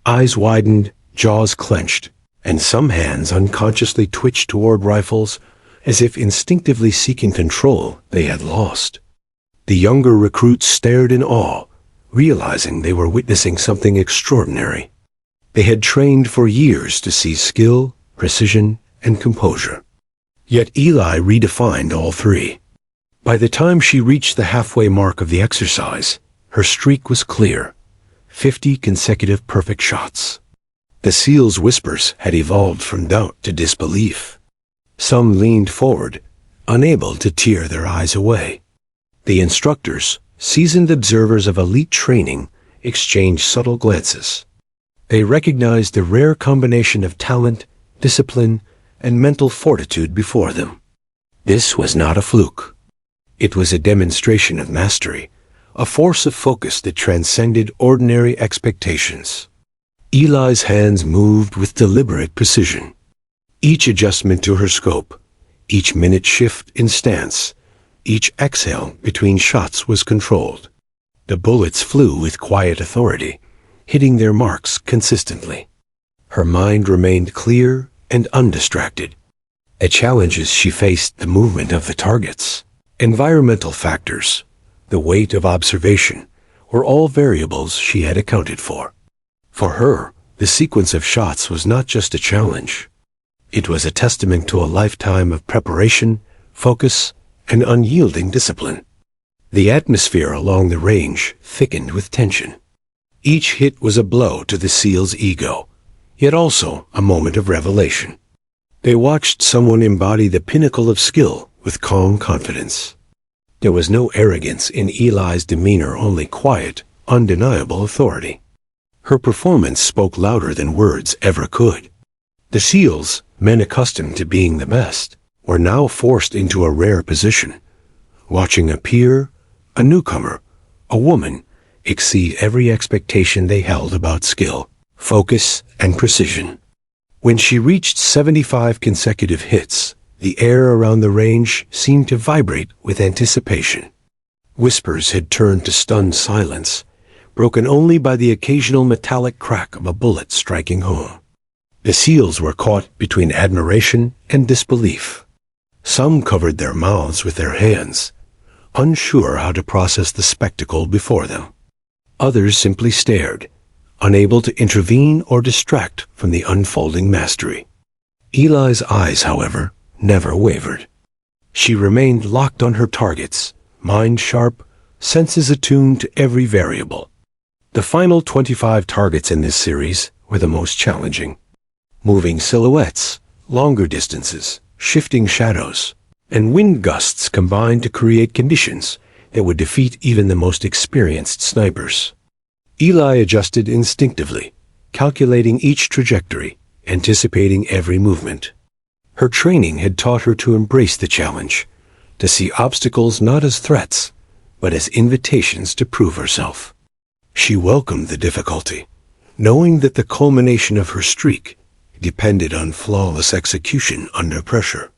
Eyes widened, jaws clenched, and some hands unconsciously twitched toward rifles as if instinctively seeking control they had lost. The younger recruits stared in awe, realizing they were witnessing something extraordinary. They had trained for years to see skill, precision, and composure. Yet Eli redefined all three. By the time she reached the halfway mark of the exercise, her streak was clear: 50 consecutive perfect shots. The SEAL's whispers had evolved from doubt to disbelief. Some leaned forward, unable to tear their eyes away. The instructors, seasoned observers of elite training, exchanged subtle glances. They recognized the rare combination of talent, discipline, and mental fortitude before them. This was not a fluke. It was a demonstration of mastery, a force of focus that transcended ordinary expectations. Eli's hands moved with deliberate precision. Each adjustment to her scope, each minute shift in stance, each exhale between shots was controlled. The bullets flew with quiet authority, hitting their marks consistently. Her mind remained clear and undistracted. The challenges she faced: the movement of the targets, environmental factors, the weight of observation, were all variables she had accounted for. For her, the sequence of shots was not just a challenge. It was a testament to a lifetime of preparation, focus, and unyielding discipline. The atmosphere along the range thickened with tension. Each hit was a blow to the SEAL's ego, yet also a moment of revelation. They watched someone embody the pinnacle of skill with calm confidence. There was no arrogance in Eli's demeanor, only quiet, undeniable authority. Her performance spoke louder than words ever could. The SEALs, men accustomed to being the best, were now forced into a rare position, watching a peer, a newcomer, a woman, exceed every expectation they held about skill, focus, and precision. When she reached 75 consecutive hits, the air around the range seemed to vibrate with anticipation. Whispers had turned to stunned silence, broken only by the occasional metallic crack of a bullet striking home. The SEALs were caught between admiration and disbelief. Some covered their mouths with their hands, unsure how to process the spectacle before them. Others simply stared, unable to intervene or distract from the unfolding mastery. Eli's eyes, however, never wavered. She remained locked on her targets, mind sharp, senses attuned to every variable. The final 25 targets in this series were the most challenging. Moving silhouettes, longer distances, shifting shadows, and wind gusts combined to create conditions that would defeat even the most experienced snipers. Eli adjusted instinctively, calculating each trajectory, anticipating every movement. Her training had taught her to embrace the challenge, to see obstacles not as threats, but as invitations to prove herself. She welcomed the difficulty, knowing that the culmination of her streak depended on flawless execution under pressure.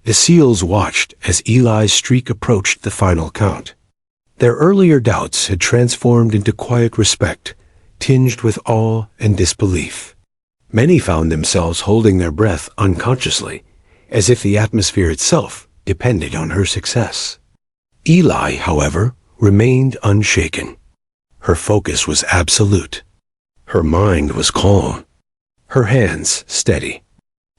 The SEALs watched as Eli's streak approached the final count. Their earlier doubts had transformed into quiet respect, tinged with awe and disbelief. Many found themselves holding their breath unconsciously, as if the atmosphere itself depended on her success. Eli, however, remained unshaken. Her focus was absolute. Her mind was calm. Her hands steady.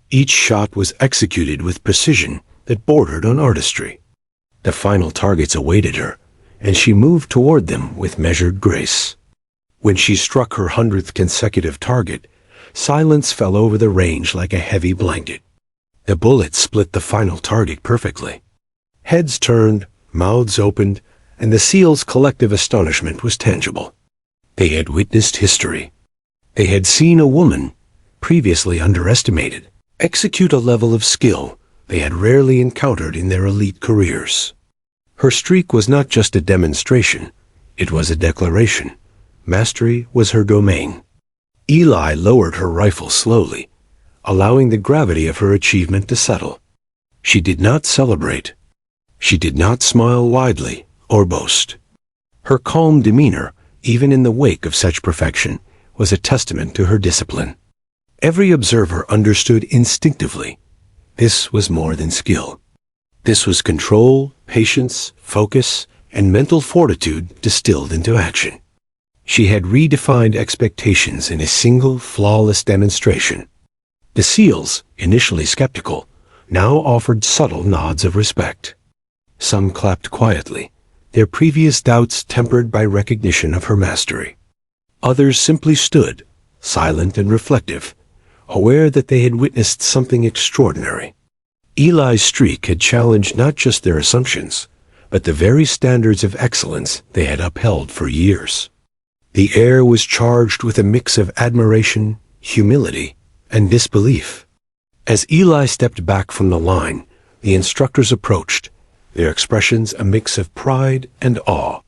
Each shot was executed with precision that bordered on artistry. The final targets awaited her, and she moved toward them with measured grace. When she struck her 100th consecutive target, silence fell over the range like a heavy blanket. The bullet split the final target perfectly. Heads turned, mouths opened, and the SEALs' collective astonishment was tangible. They had witnessed history. They had seen a woman, previously underestimated, execute a level of skill they had rarely encountered in their elite careers. Her streak was not just a demonstration, it was a declaration. Mastery was her domain. Eli lowered her rifle slowly, allowing the gravity of her achievement to settle. She did not celebrate. She did not smile widely or boast. Her calm demeanor, even in the wake of such perfection, was a testament to her discipline. Every observer understood instinctively. This was more than skill. This was control, patience, focus, and mental fortitude distilled into action. She had redefined expectations in a single, flawless demonstration. The SEALs, initially skeptical, now offered subtle nods of respect. Some clapped quietly, their previous doubts tempered by recognition of her mastery. Others simply stood, silent and reflective, aware that they had witnessed something extraordinary. Eli's streak had challenged not just their assumptions, but the very standards of excellence they had upheld for years. The air was charged with a mix of admiration, humility, and disbelief. As Eli stepped back from the line, the instructors approached, their expressions a mix of pride and awe.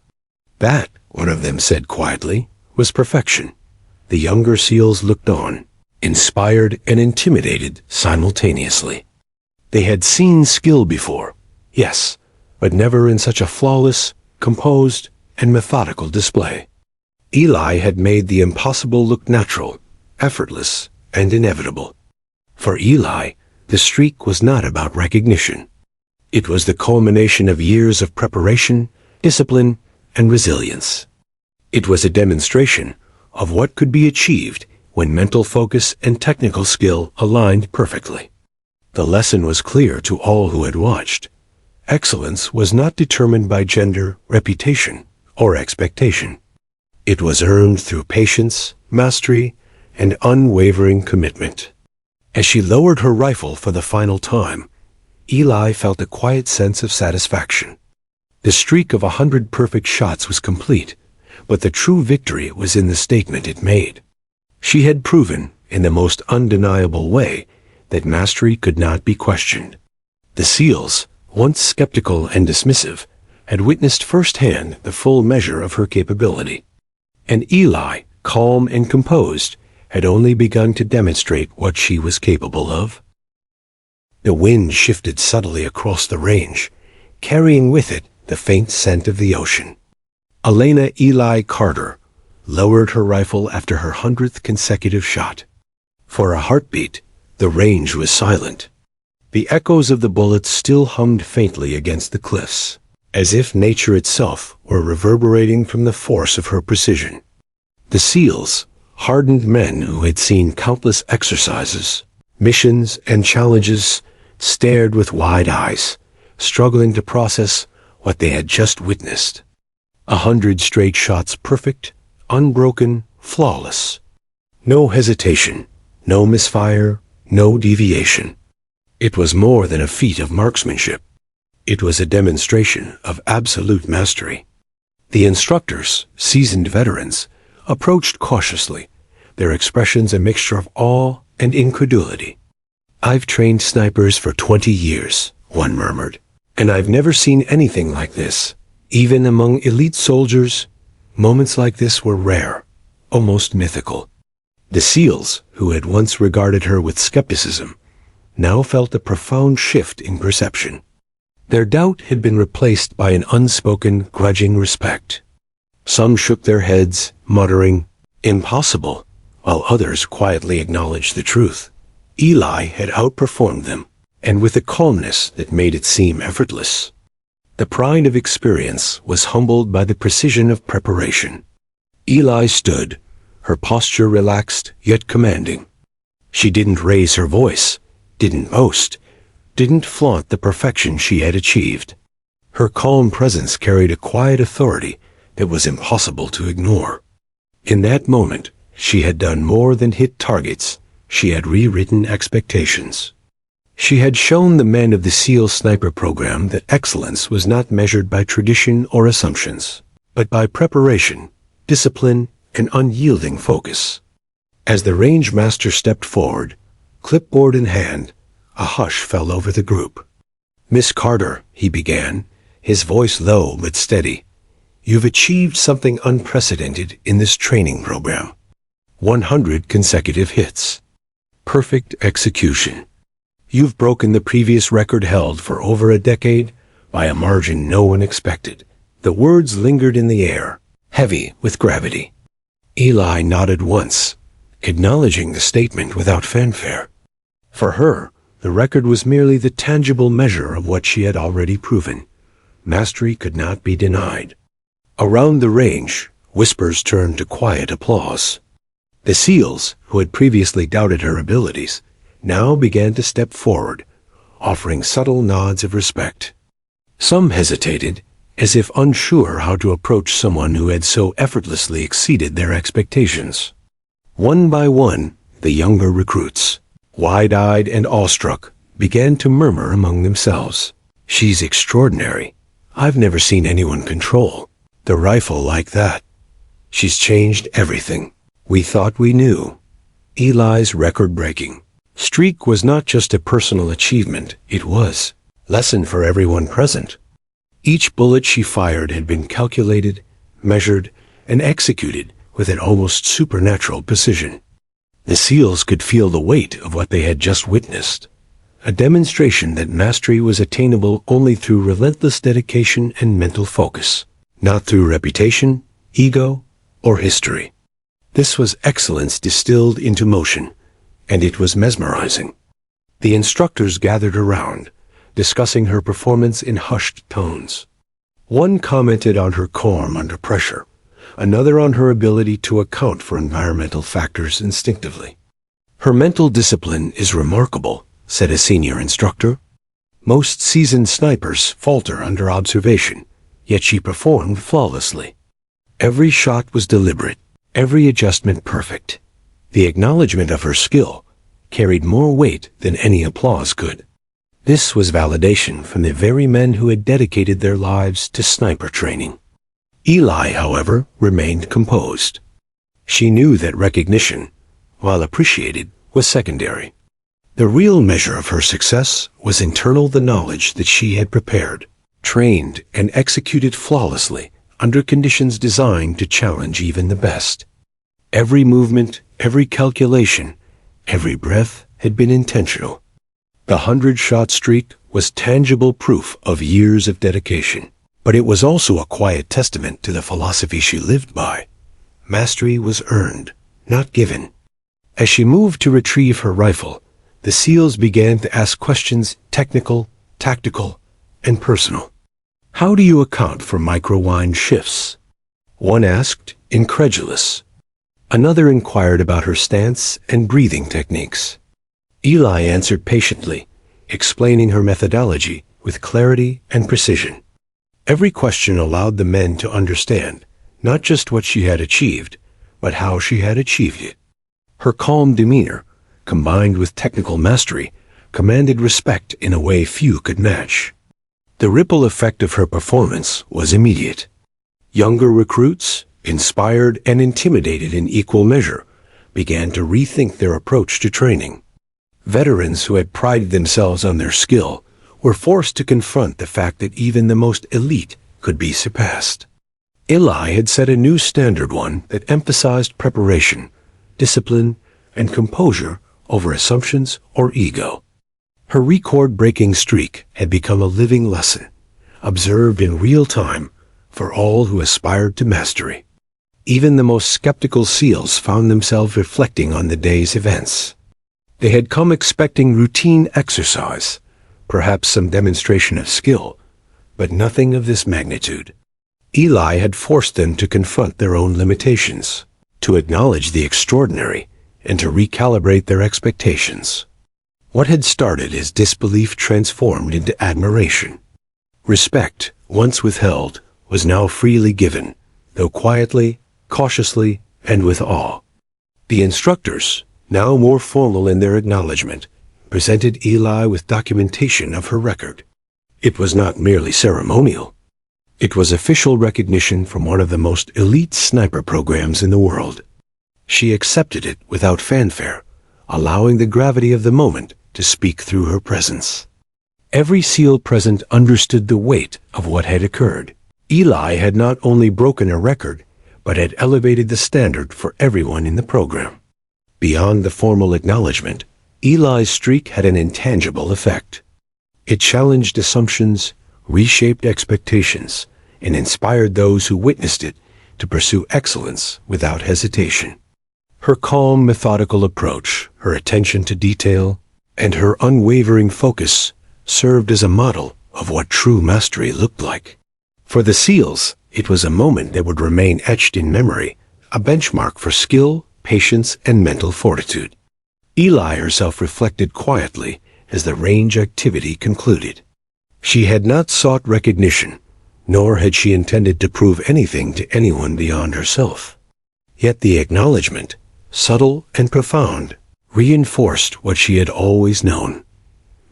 That, one of them said quietly, was perfection. The younger SEALs looked on, inspired and intimidated simultaneously. They had seen skill before, yes, but never in such a flawless, composed, and methodical display. Eli had made the impossible look natural, effortless, and inevitable. For Eli, the streak was not about recognition. It was the culmination of years of preparation, discipline, and resilience. It was a demonstration of what could be achieved when mental focus and technical skill aligned perfectly. The lesson was clear to all who had watched. Excellence was not determined by gender, reputation, or expectation. It was earned through patience, mastery, and unwavering commitment. As she lowered her rifle for the final time, Eli felt a quiet sense of satisfaction. The streak of 100 perfect shots was complete, but the true victory was in the statement it made. She had proven, in the most undeniable way, that mastery could not be questioned. The SEALs, once skeptical and dismissive, had witnessed firsthand the full measure of her capability. And Eli, calm and composed, had only begun to demonstrate what she was capable of. The wind shifted subtly across the range, carrying with it the faint scent of the ocean. Elena Eli Carter lowered her rifle after her 100th consecutive shot. For a heartbeat, the range was silent. The echoes of the bullets still hummed faintly against the cliffs, as if nature itself were reverberating from the force of her precision. The SEALs, hardened men who had seen countless exercises, missions, and challenges, stared with wide eyes, struggling to process what they had just witnessed. 100 straight shots perfect, unbroken, flawless. No hesitation, no misfire, no deviation. It was more than a feat of marksmanship. It was a demonstration of absolute mastery. The instructors, seasoned veterans, approached cautiously, their expressions a mixture of awe and incredulity. "I've trained snipers for 20 years, one murmured, and I've never seen anything like this. Even among elite soldiers, moments like this were rare, almost mythical." The SEALs, who had once regarded her with skepticism, now felt a profound shift in perception. Their doubt had been replaced by an unspoken, grudging respect. Some shook their heads, muttering, "Impossible," while others quietly acknowledged the truth. Eli had outperformed them, and with a calmness that made it seem effortless. The pride of experience was humbled by the precision of preparation. Eli stood, her posture relaxed yet commanding. She didn't raise her voice, didn't boast, didn't flaunt the perfection she had achieved. Her calm presence carried a quiet authority that was impossible to ignore. In that moment, she had done more than hit targets. She had rewritten expectations. She had shown the men of the SEAL sniper program that excellence was not measured by tradition or assumptions, but by preparation, discipline, and unyielding focus. As the range master stepped forward, clipboard in hand, a hush fell over the group. "Miss Carter," he began, his voice low but steady, "you've achieved something unprecedented in this training program. 100 consecutive hits. Perfect execution. You've broken the previous record held for over a decade by a margin no one expected. The words lingered in the air, heavy with gravity. Eli nodded once, acknowledging the statement without fanfare. For her, the record was merely the tangible measure of what she had already proven. Mastery could not be denied. Around the range, whispers turned to quiet applause. The SEALs, who had previously doubted her abilities, now began to step forward, offering subtle nods of respect. Some hesitated, as if unsure how to approach someone who had so effortlessly exceeded their expectations. One by one, the younger recruits, wide-eyed and awestruck, began to murmur among themselves. "She's extraordinary. I've never seen anyone control the rifle like that. She's changed everything. We thought we knew." Eli's record-breaking streak was not just a personal achievement, it was a lesson for everyone present. Each bullet she fired had been calculated, measured, and executed with an almost supernatural precision. The SEALs could feel the weight of what they had just witnessed, a demonstration that mastery was attainable only through relentless dedication and mental focus, not through reputation, ego, or history. This was excellence distilled into motion, and it was mesmerizing. The instructors gathered around, discussing her performance in hushed tones. One commented on her calm under pressure, another on her ability to account for environmental factors instinctively. "Her mental discipline is remarkable," said a senior instructor. "Most seasoned snipers falter under observation, yet she performed flawlessly. Every shot was deliberate, every adjustment perfect. The acknowledgement of her skill carried more weight than any applause could." This was validation from the very men who had dedicated their lives to sniper training. Eli, however, remained composed. She knew that recognition, while appreciated, was secondary. The real measure of her success was internal, the knowledge that she had prepared, trained, and executed flawlessly under conditions designed to challenge even the best. Every movement, every calculation, every breath had been intentional. The 100-shot streak was tangible proof of years of dedication, but it was also a quiet testament to the philosophy she lived by. Mastery was earned, not given. As she moved to retrieve her rifle, the SEALs began to ask questions, technical, tactical, and personal. "How do you account for micro-wind shifts?" one asked, incredulous. Another inquired about her stance and breathing techniques. Eli answered patiently, explaining her methodology with clarity and precision. Every question allowed the men to understand not just what she had achieved, but how she had achieved it. Her calm demeanor, combined with technical mastery, commanded respect in a way few could match. The ripple effect of her performance was immediate. Younger recruits, inspired and intimidated in equal measure, began to rethink their approach to training. Veterans who had prided themselves on their skill were forced to confront the fact that even the most elite could be surpassed. Eli had set a new standard, one that emphasized preparation, discipline, and composure over assumptions or ego. Her record-breaking streak had become a living lesson, observed in real time for all who aspired to mastery. Even the most skeptical SEALs found themselves reflecting on the day's events. They had come expecting routine exercise, perhaps some demonstration of skill, but nothing of this magnitude. Eli had forced them to confront their own limitations, to acknowledge the extraordinary, and to recalibrate their expectations. What had started as disbelief transformed into admiration. Respect, once withheld, was now freely given, though quietly, cautiously, and with awe. The instructors, now more formal in their acknowledgement, presented Eli with documentation of her record. It was not merely ceremonial. It was official recognition from one of the most elite sniper programs in the world. She accepted it without fanfare, allowing the gravity of the moment to speak through her presence. Every SEAL present understood the weight of what had occurred. Eli had not only broken a record, but had elevated the standard for everyone in the program. Beyond the formal acknowledgement, Eli's streak had an intangible effect. It challenged assumptions, reshaped expectations, and inspired those who witnessed it to pursue excellence without hesitation. Her calm, methodical approach, her attention to detail, and her unwavering focus served as a model of what true mastery looked like. For the SEALs, it was a moment that would remain etched in memory, a benchmark for skill, patience, and mental fortitude. Eli herself reflected quietly as the range activity concluded. She had not sought recognition, nor had she intended to prove anything to anyone beyond herself. Yet the acknowledgement, subtle and profound, reinforced what she had always known.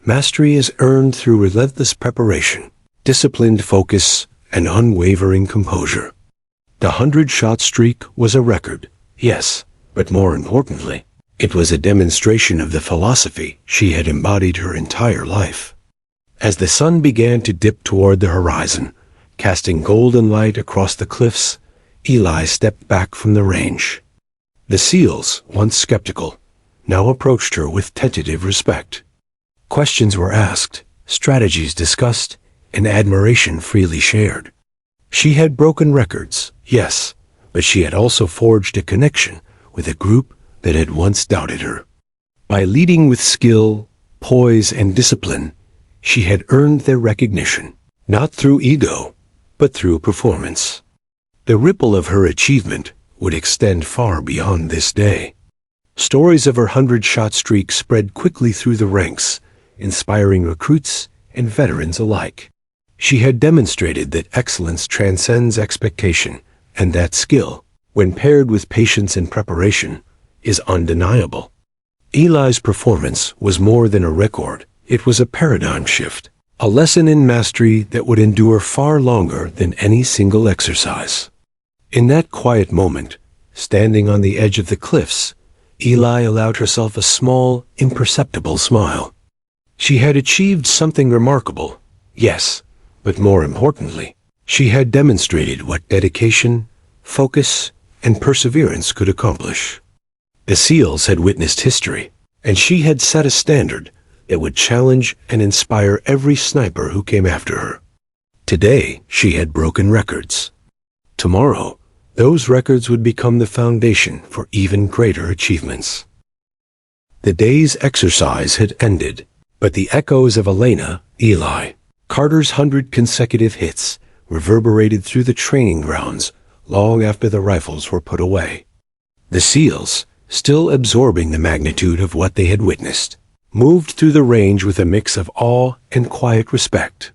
Mastery is earned through relentless preparation, disciplined focus, and unwavering composure. The 100-shot streak was a record, yes, but more importantly, it was a demonstration of the philosophy she had embodied her entire life. As the sun began to dip toward the horizon, casting golden light across the cliffs, Eli stepped back from the range. The SEALs, once skeptical, now approached her with tentative respect. Questions were asked, strategies discussed, and admiration freely shared. She had broken records, yes, but she had also forged a connection with a group that had once doubted her. By leading with skill, poise, and discipline, she had earned their recognition, not through ego, but through performance. The ripple of her achievement would extend far beyond this day. Stories of her 100-shot streak spread quickly through the ranks, inspiring recruits and veterans alike. She had demonstrated that excellence transcends expectation, and that skill, when paired with patience and preparation, is undeniable. Eli's performance was more than a record. It was a paradigm shift, a lesson in mastery that would endure far longer than any single exercise. In that quiet moment, standing on the edge of the cliffs, Eli allowed herself a small, imperceptible smile. She had achieved something remarkable, yes, but more importantly, she had demonstrated what dedication, focus, and perseverance could accomplish. The SEALs had witnessed history, and she had set a standard that would challenge and inspire every sniper who came after her. Today, she had broken records. Tomorrow, those records would become the foundation for even greater achievements. The day's exercise had ended, but the echoes of Elena, Eli, Carter's 100 consecutive hits reverberated through the training grounds long after the rifles were put away. The SEALs, still absorbing the magnitude of what they had witnessed, moved through the range with a mix of awe and quiet respect.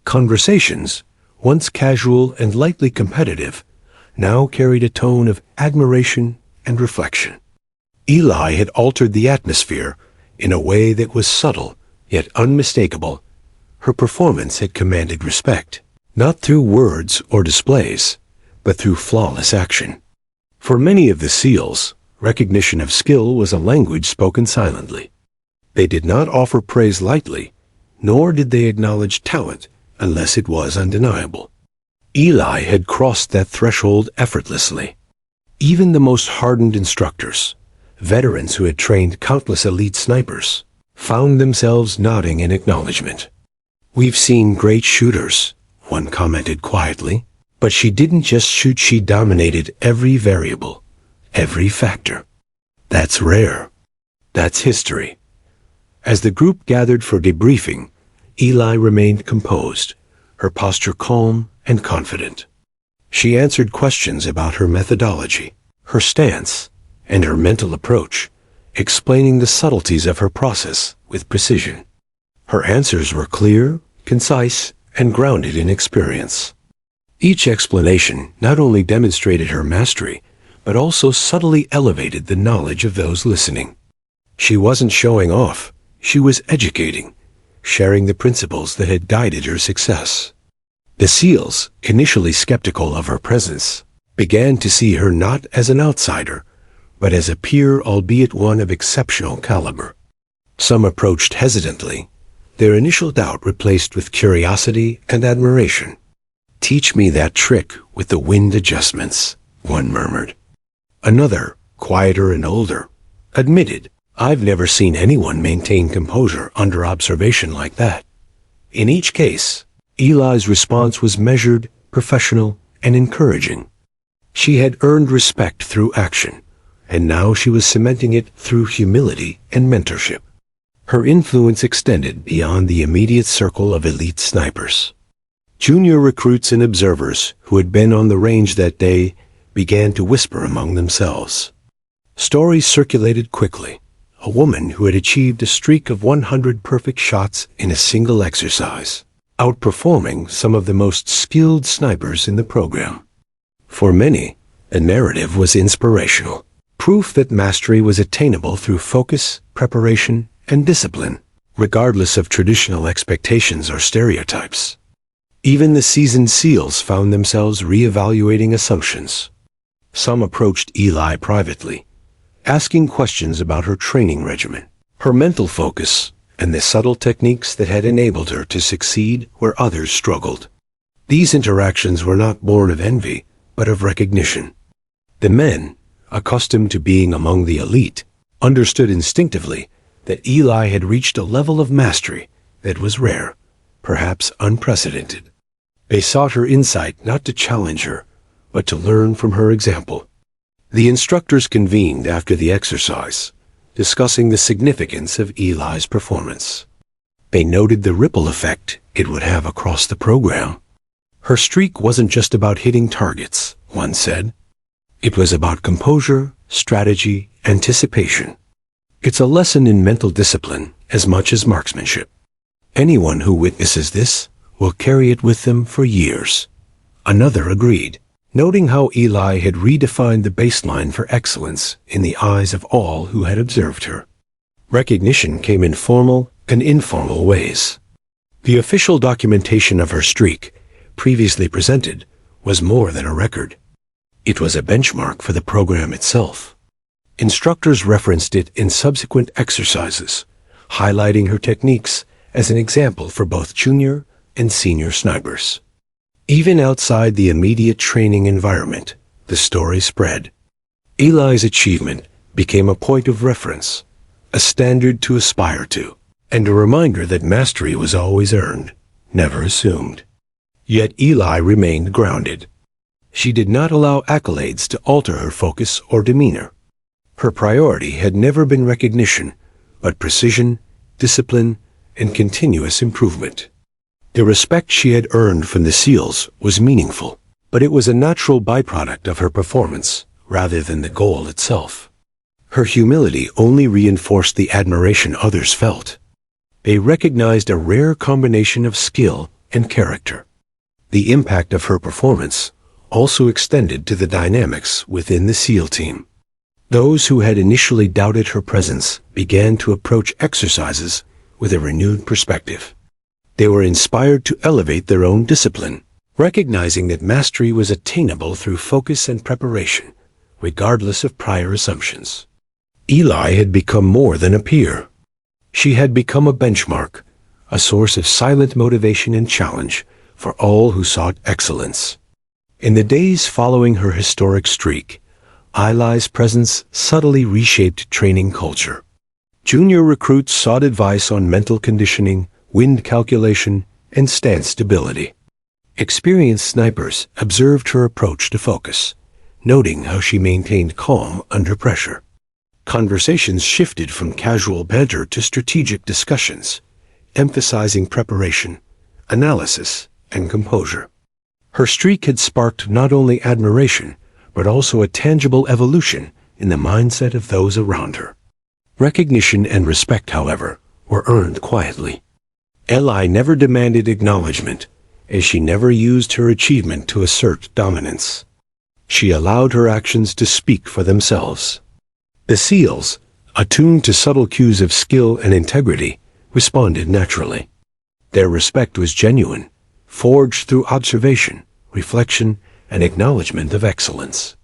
Conversations, once casual and lightly competitive, now carried a tone of admiration and reflection. Eli had altered the atmosphere in a way that was subtle yet unmistakable. Her performance had commanded respect, not through words or displays, but through flawless action. For many of the SEALs, recognition of skill was a language spoken silently. They did not offer praise lightly, nor did they acknowledge talent unless it was undeniable. Eli had crossed that threshold effortlessly. Even the most hardened instructors, veterans who had trained countless elite snipers, found themselves nodding in acknowledgement. "We've seen great shooters," one commented quietly, but she didn't just shoot, she dominated every variable, every factor. That's rare. That's history. As the group gathered for debriefing, Eli remained composed, her posture calm and confident. She answered questions about her methodology, her stance, and her mental approach, explaining the subtleties of her process with precision. Her answers were clear, concise, and grounded in experience. Each explanation not only demonstrated her mastery, but also subtly elevated the knowledge of those listening. She wasn't showing off, she was educating, sharing the principles that had guided her success. The SEALs, initially skeptical of her presence, began to see her not as an outsider, but as a peer, albeit one of exceptional caliber. Some approached hesitantly, their initial doubt replaced with curiosity and admiration. "Teach me that trick with the wind adjustments," one murmured. Another, quieter and older, admitted, I've never seen anyone maintain composure under observation like that. In each case, Eli's response was measured, professional, and encouraging. She had earned respect through action, and now she was cementing it through humility and mentorship. Her influence extended beyond the immediate circle of elite snipers. Junior recruits and observers who had been on the range that day began to whisper among themselves. Stories circulated quickly. A woman who had achieved a streak of 100 perfect shots in a single exercise, outperforming some of the most skilled snipers in the program. For many, the narrative was inspirational, proof that mastery was attainable through focus, preparation, and discipline, regardless of traditional expectations or stereotypes. Even the seasoned SEALs found themselves reevaluating assumptions. Some approached Eli privately, asking questions about her training regimen, her mental focus, and the subtle techniques that had enabled her to succeed where others struggled. These interactions were not born of envy, but of recognition. The men, accustomed to being among the elite, understood instinctively that Eli had reached a level of mastery that was rare, perhaps unprecedented. They sought her insight not to challenge her, but to learn from her example. The instructors convened after the exercise, discussing the significance of Eli's performance. They noted the ripple effect it would have across the program. Her streak wasn't just about hitting targets, one said. It was about composure, strategy, anticipation. It's a lesson in mental discipline as much as marksmanship. Anyone who witnesses this will carry it with them for years. Another agreed, noting how Eli had redefined the baseline for excellence in the eyes of all who had observed her. Recognition came in formal and informal ways. The official documentation of her streak, previously presented, was more than a record. It was a benchmark for the program itself. Instructors referenced it in subsequent exercises, highlighting her techniques as an example for both junior and senior snipers. Even outside the immediate training environment, the story spread. Eli's achievement became a point of reference, a standard to aspire to, and a reminder that mastery was always earned, never assumed. Yet Eli remained grounded. She did not allow accolades to alter her focus or demeanor. Her priority had never been recognition, but precision, discipline, and continuous improvement. The respect she had earned from the SEALs was meaningful, but it was a natural byproduct of her performance rather than the goal itself. Her humility only reinforced the admiration others felt. They recognized a rare combination of skill and character. The impact of her performance also extended to the dynamics within the SEAL team. Those who had initially doubted her presence began to approach exercises with a renewed perspective. They were inspired to elevate their own discipline, recognizing that mastery was attainable through focus and preparation, regardless of prior assumptions. Eli had become more than a peer. She had become a benchmark, a source of silent motivation and challenge for all who sought excellence. In the days following her historic streak, Eli's presence subtly reshaped training culture. Junior recruits sought advice on mental conditioning, wind calculation, and stance stability. Experienced snipers observed her approach to focus, noting how she maintained calm under pressure. Conversations shifted from casual banter to strategic discussions, emphasizing preparation, analysis, and composure. Her streak had sparked not only admiration, but also a tangible evolution in the mindset of those around her. Recognition and respect, however, were earned quietly. Eli never demanded acknowledgement, as she never used her achievement to assert dominance. She allowed her actions to speak for themselves. The SEALs, attuned to subtle cues of skill and integrity, responded naturally. Their respect was genuine, forged through observation, reflection, and acknowledgement of excellence.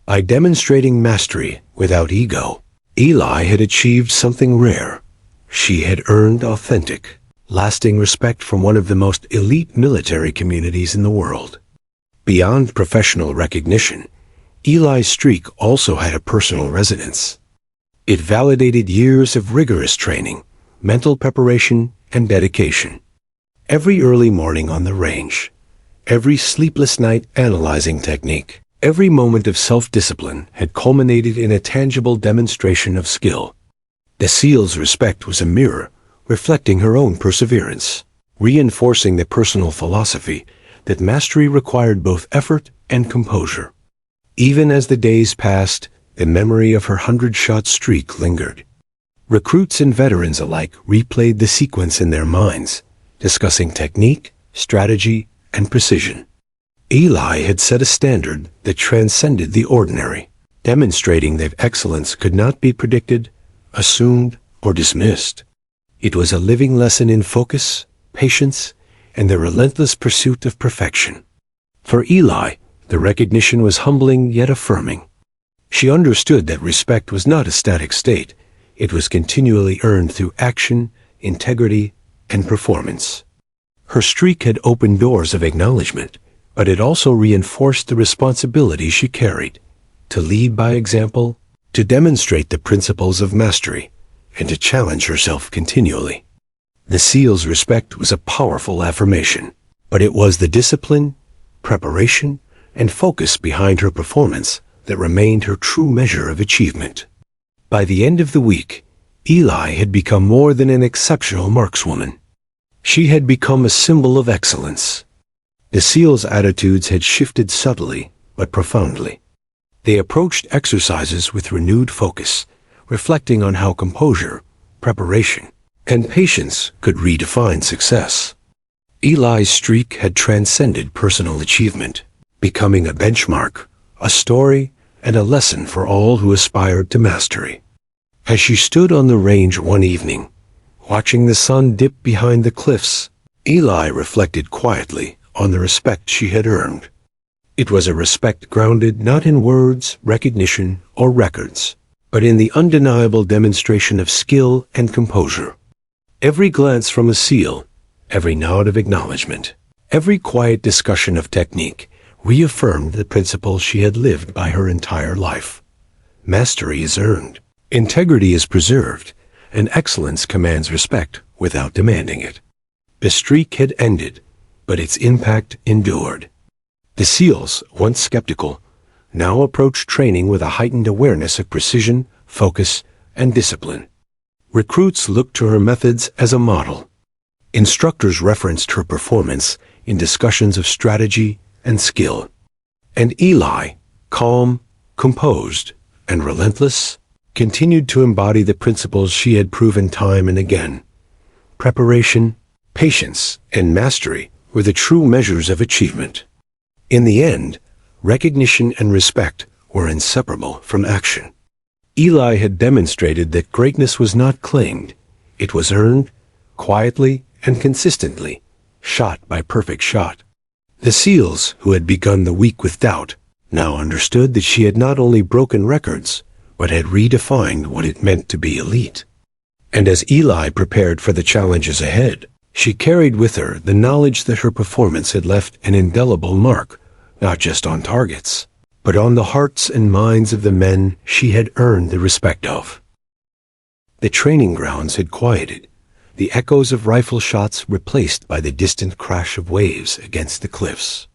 By demonstrating mastery without ego, Eli had achieved something rare. She had earned authentic, lasting respect from one of the most elite military communities in the world. Beyond professional recognition, Eli's streak also had a personal resonance. It validated years of rigorous training, mental preparation, and dedication. Every early morning on the range, every sleepless night analyzing technique, every moment of self-discipline had culminated in a tangible demonstration of skill. The SEAL's respect was a mirror, reflecting her own perseverance, reinforcing the personal philosophy that mastery required both effort and composure. Even as the days passed, the memory of her 100-shot streak lingered. Recruits and veterans alike replayed the sequence in their minds, discussing technique, strategy, and precision. Eli had set a standard that transcended the ordinary, demonstrating that excellence could not be predicted, assumed, or dismissed. It was a living lesson in focus, patience, and the relentless pursuit of perfection. For Eli, the recognition was humbling yet affirming. She understood that respect was not a static state. It was continually earned through action, integrity, and performance. Her streak had opened doors of acknowledgement, but it also reinforced the responsibility she carried, to lead by example, to demonstrate the principles of mastery, and to challenge herself continually. The SEAL's respect was a powerful affirmation, but it was the discipline, preparation, and focus behind her performance that remained her true measure of achievement. By the end of the week, Eli had become more than an exceptional markswoman. She had become a symbol of excellence. The SEAL's attitudes had shifted subtly but profoundly. They approached exercises with renewed focus, reflecting on how composure, preparation, and patience could redefine success. Eli's streak had transcended personal achievement, becoming a benchmark, a story, and a lesson for all who aspired to mastery. As she stood on the range one evening, watching the sun dip behind the cliffs, Eli reflected quietly on the respect she had earned. It was a respect grounded not in words, recognition, or records, but in the undeniable demonstration of skill and composure. Every glance from a SEAL, every nod of acknowledgement, every quiet discussion of technique reaffirmed the principle she had lived by her entire life. Mastery is earned, integrity is preserved, and excellence commands respect without demanding it. The streak had ended, but its impact endured. The SEALs, once skeptical, now approached training with a heightened awareness of precision, focus, and discipline. Recruits looked to her methods as a model. Instructors referenced her performance in discussions of strategy and skill. And Eli, calm, composed, and relentless, continued to embody the principles she had proven time and again. Preparation, patience, and mastery were the true measures of achievement. In the end, recognition and respect were inseparable from action. Eli had demonstrated that greatness was not claimed. It was earned, quietly and consistently, shot by perfect shot. The SEALs, who had begun the week with doubt, now understood that she had not only broken records, but had redefined what it meant to be elite. And as Eli prepared for the challenges ahead, she carried with her the knowledge that her performance had left an indelible mark, not just on targets, but on the hearts and minds of the men she had earned the respect of. The training grounds had quieted, the echoes of rifle shots replaced by the distant crash of waves against the cliffs.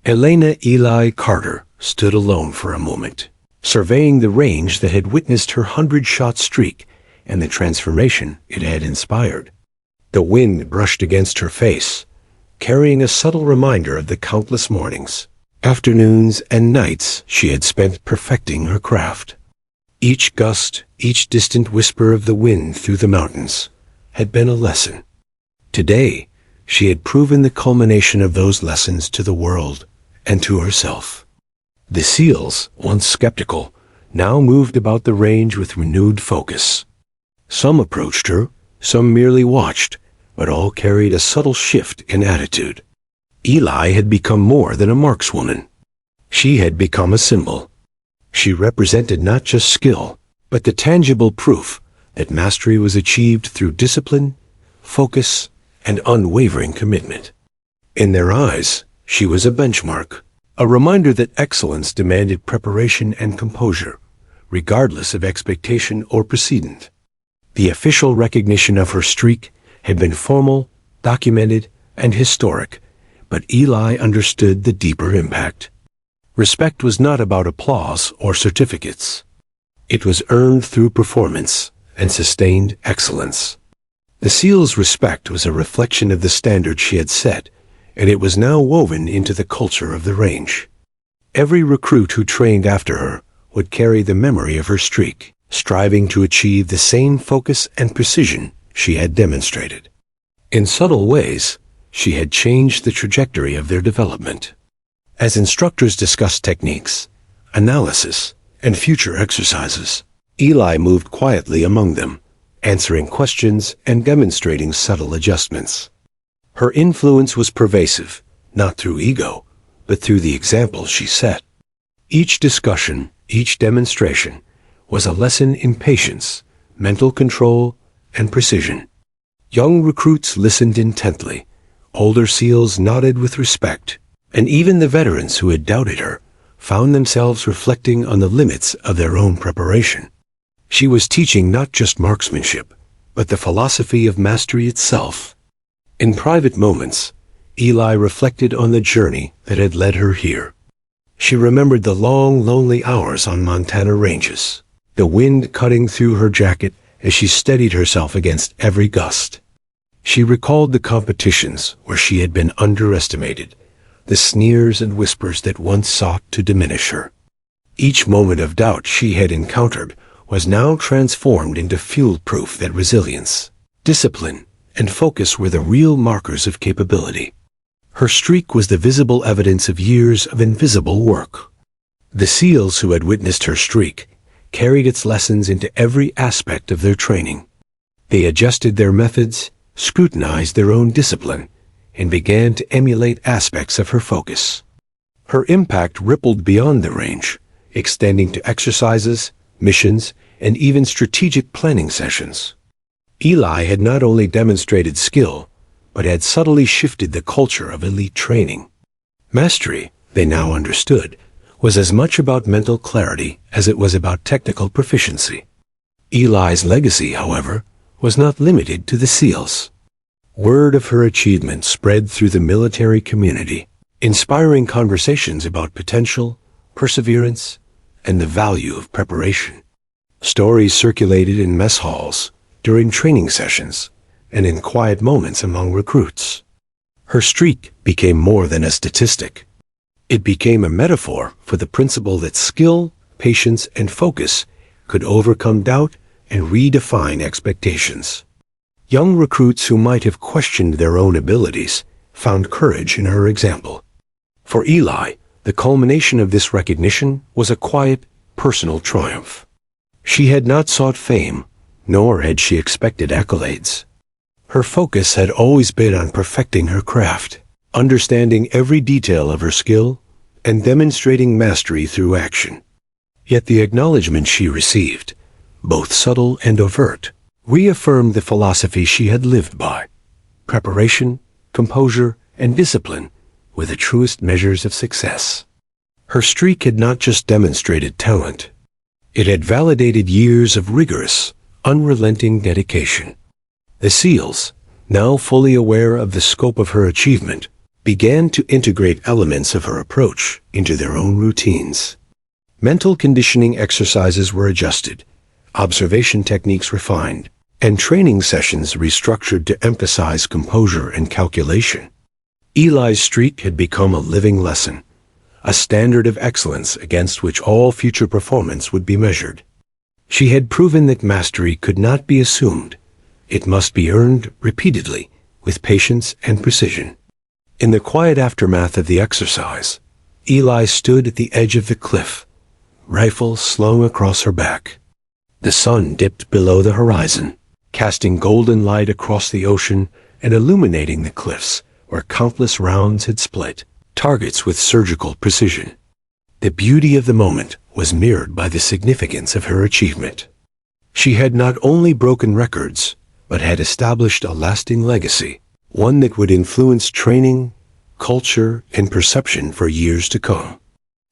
Elena Eli Carter stood alone for a moment, surveying the range that had witnessed her 100-shot streak and the transformation it had inspired. The wind brushed against her face, carrying a subtle reminder of the countless mornings, afternoons, and nights she had spent perfecting her craft. Each gust, each distant whisper of the wind through the mountains, had been a lesson. Today, she had proven the culmination of those lessons to the world and to herself. The SEALs, once skeptical, now moved about the range with renewed focus. Some approached her, some merely watched, but all carried a subtle shift in attitude. Eli had become more than a markswoman. She had become a symbol. She represented not just skill, but the tangible proof that mastery was achieved through discipline, focus, and unwavering commitment. In their eyes, she was a benchmark, a reminder that excellence demanded preparation and composure, regardless of expectation or precedent. The official recognition of her streak had been formal, documented, and historic, but Eli understood the deeper impact. Respect was not about applause or certificates. It was earned through performance and sustained excellence. The SEAL's respect was a reflection of the standard she had set, and it was now woven into the culture of the range. Every recruit who trained after her would carry the memory of her streak, striving to achieve the same focus and precision she had demonstrated. In subtle ways, she had changed the trajectory of their development. As instructors discussed techniques, analysis, and future exercises, Eli moved quietly among them, answering questions and demonstrating subtle adjustments. Her influence was pervasive, not through ego, but through the example she set. Each discussion, each demonstration, was a lesson in patience, mental control, and precision. Young recruits listened intently, older SEALs nodded with respect, and even the veterans who had doubted her found themselves reflecting on the limits of their own preparation. She was teaching not just marksmanship, but the philosophy of mastery itself. In private moments, Eli reflected on the journey that had led her here. She remembered the long, lonely hours on Montana ranges, the wind cutting through her jacket as she steadied herself against every gust. She recalled the competitions where she had been underestimated, the sneers and whispers that once sought to diminish her. Each moment of doubt she had encountered was now transformed into fuel proof that resilience, discipline, and focus were the real markers of capability. Her streak was the visible evidence of years of invisible work. The SEALs who had witnessed her streak carried its lessons into every aspect of their training. They adjusted their methods, scrutinized their own discipline, and began to emulate aspects of her focus. Her impact rippled beyond the range, extending to exercises, missions, and even strategic planning sessions. Eli had not only demonstrated skill, but had subtly shifted the culture of elite training. Mastery, they now understood, was as much about mental clarity as it was about technical proficiency. Eli's legacy, however, was not limited to the SEALs. Word of her achievement spread through the military community, inspiring conversations about potential, perseverance, and the value of preparation. Stories circulated in mess halls, during training sessions, and in quiet moments among recruits. Her streak became more than a statistic. It became a metaphor for the principle that skill, patience, and focus could overcome doubt and redefine expectations. Young recruits who might have questioned their own abilities found courage in her example. For Eli, the culmination of this recognition was a quiet, personal triumph. She had not sought fame, nor had she expected accolades. Her focus had always been on perfecting her craft, understanding every detail of her skill, and demonstrating mastery through action. Yet the acknowledgement she received, both subtle and overt, reaffirmed the philosophy she had lived by. Preparation, composure, and discipline were the truest measures of success. Her streak had not just demonstrated talent. It had validated years of rigorous, unrelenting dedication. The SEALs, now fully aware of the scope of her achievement, began to integrate elements of her approach into their own routines. Mental conditioning exercises were adjusted, observation techniques refined, and training sessions restructured to emphasize composure and calculation. Eli's streak had become a living lesson, a standard of excellence against which all future performance would be measured. She had proven that mastery could not be assumed. It must be earned repeatedly, with patience and precision. In the quiet aftermath of the exercise, Eli stood at the edge of the cliff, rifle slung across her back. The sun dipped below the horizon, casting golden light across the ocean and illuminating the cliffs where countless rounds had split, targets with surgical precision. The beauty of the moment was mirrored by the significance of her achievement. She had not only broken records, but had established a lasting legacy, one that would influence training, culture, and perception for years to come.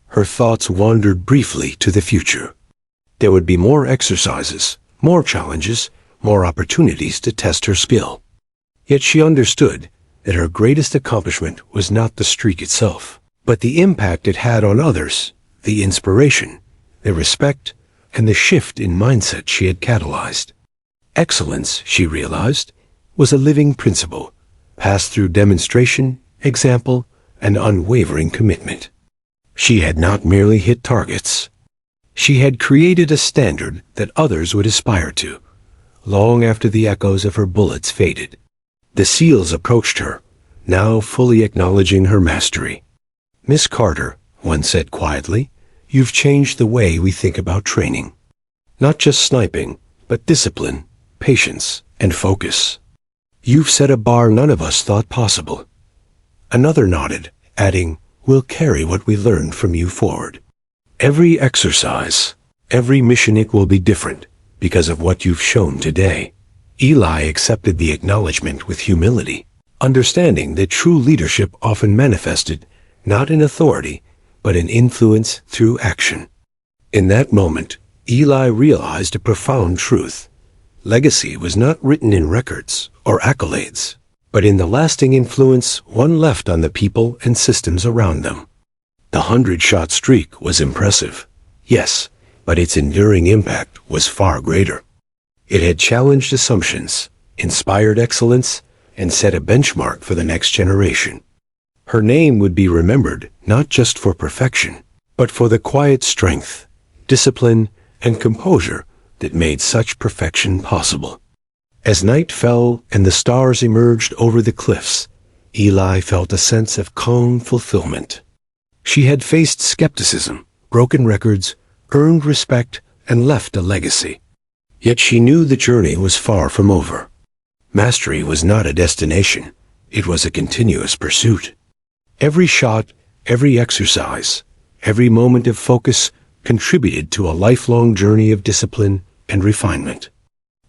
Her thoughts wandered briefly to the future. There would be more exercises, more challenges, more opportunities to test her skill. Yet she understood that her greatest accomplishment was not the streak itself, but the impact it had on others, the inspiration, the respect, and the shift in mindset she had catalyzed. Excellence, she realized, was a living principle, passed through demonstration, example, and unwavering commitment. She had not merely hit targets. She had created a standard that others would aspire to, long after the echoes of her bullets faded. The SEALs approached her, now fully acknowledging her mastery. "Miss Carter," one said quietly, "you've changed the way we think about training. Not just sniping, but discipline, patience, and focus. You've set a bar none of us thought possible." Another nodded, adding, "We'll carry what we learned from you forward. Every exercise, every mission, it will be different because of what you've shown today." Eli accepted the acknowledgement with humility, understanding that true leadership often manifested not in authority, but in influence through action. In that moment, Eli realized a profound truth. Legacy was not written in records or accolades, but in the lasting influence one left on the people and systems around them. The 100-shot streak was impressive, yes, but its enduring impact was far greater. It had challenged assumptions, inspired excellence, and set a benchmark for the next generation. Her name would be remembered not just for perfection, but for the quiet strength, discipline, and composure that made such perfection possible. As night fell and the stars emerged over the cliffs, Eli felt a sense of calm fulfillment. She had faced skepticism, broken records, earned respect, and left a legacy. Yet she knew the journey was far from over. Mastery was not a destination, it was a continuous pursuit. Every shot, every exercise, every moment of focus contributed to a lifelong journey of discipline and refinement.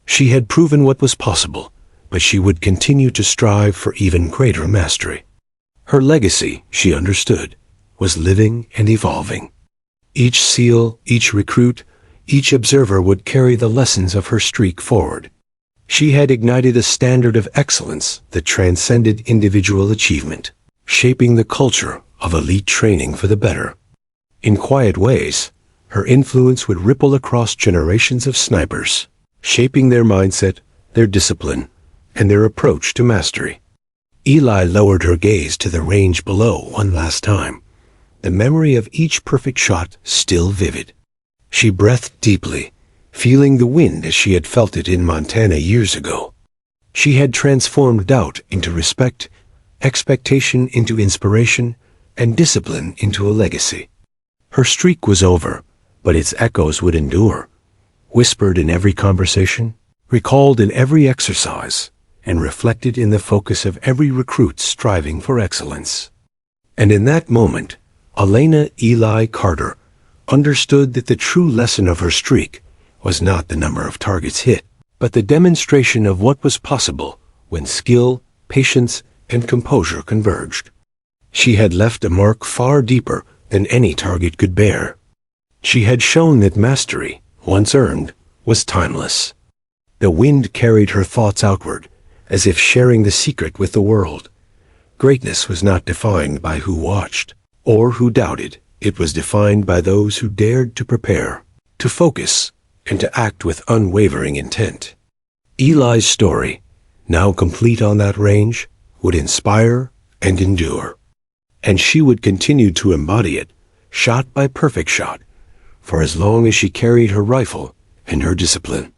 She had proven what was possible, but she would continue to strive for even greater mastery. Her legacy, she understood, was living and evolving. Each SEAL, each recruit, each observer would carry the lessons of her streak forward. She had ignited a standard of excellence that transcended individual achievement, shaping the culture of elite training for the better. In quiet ways, her influence would ripple across generations of snipers, shaping their mindset, their discipline, and their approach to mastery. Eli lowered her gaze to the range below one last time, the memory of each perfect shot still vivid. She breathed deeply, feeling the wind as she had felt it in Montana years ago. She had transformed doubt into respect, expectation into inspiration, and discipline into a legacy. Her streak was over, but its echoes would endure, whispered in every conversation, recalled in every exercise, and reflected in the focus of every recruit striving for excellence. And in that moment, Elena Eli Carter understood that the true lesson of her streak was not the number of targets hit, but the demonstration of what was possible when skill, patience, and composure converged. She had left a mark far deeper than any target could bear. She had shown that mastery, once earned, was timeless. The wind carried her thoughts outward, as if sharing the secret with the world. Greatness was not defined by who watched or who doubted. It was defined by those who dared to prepare, to focus, and to act with unwavering intent. Eli's story, now complete on that range, would inspire and endure. And she would continue to embody it, shot by perfect shot, for as long as she carried her rifle and her discipline.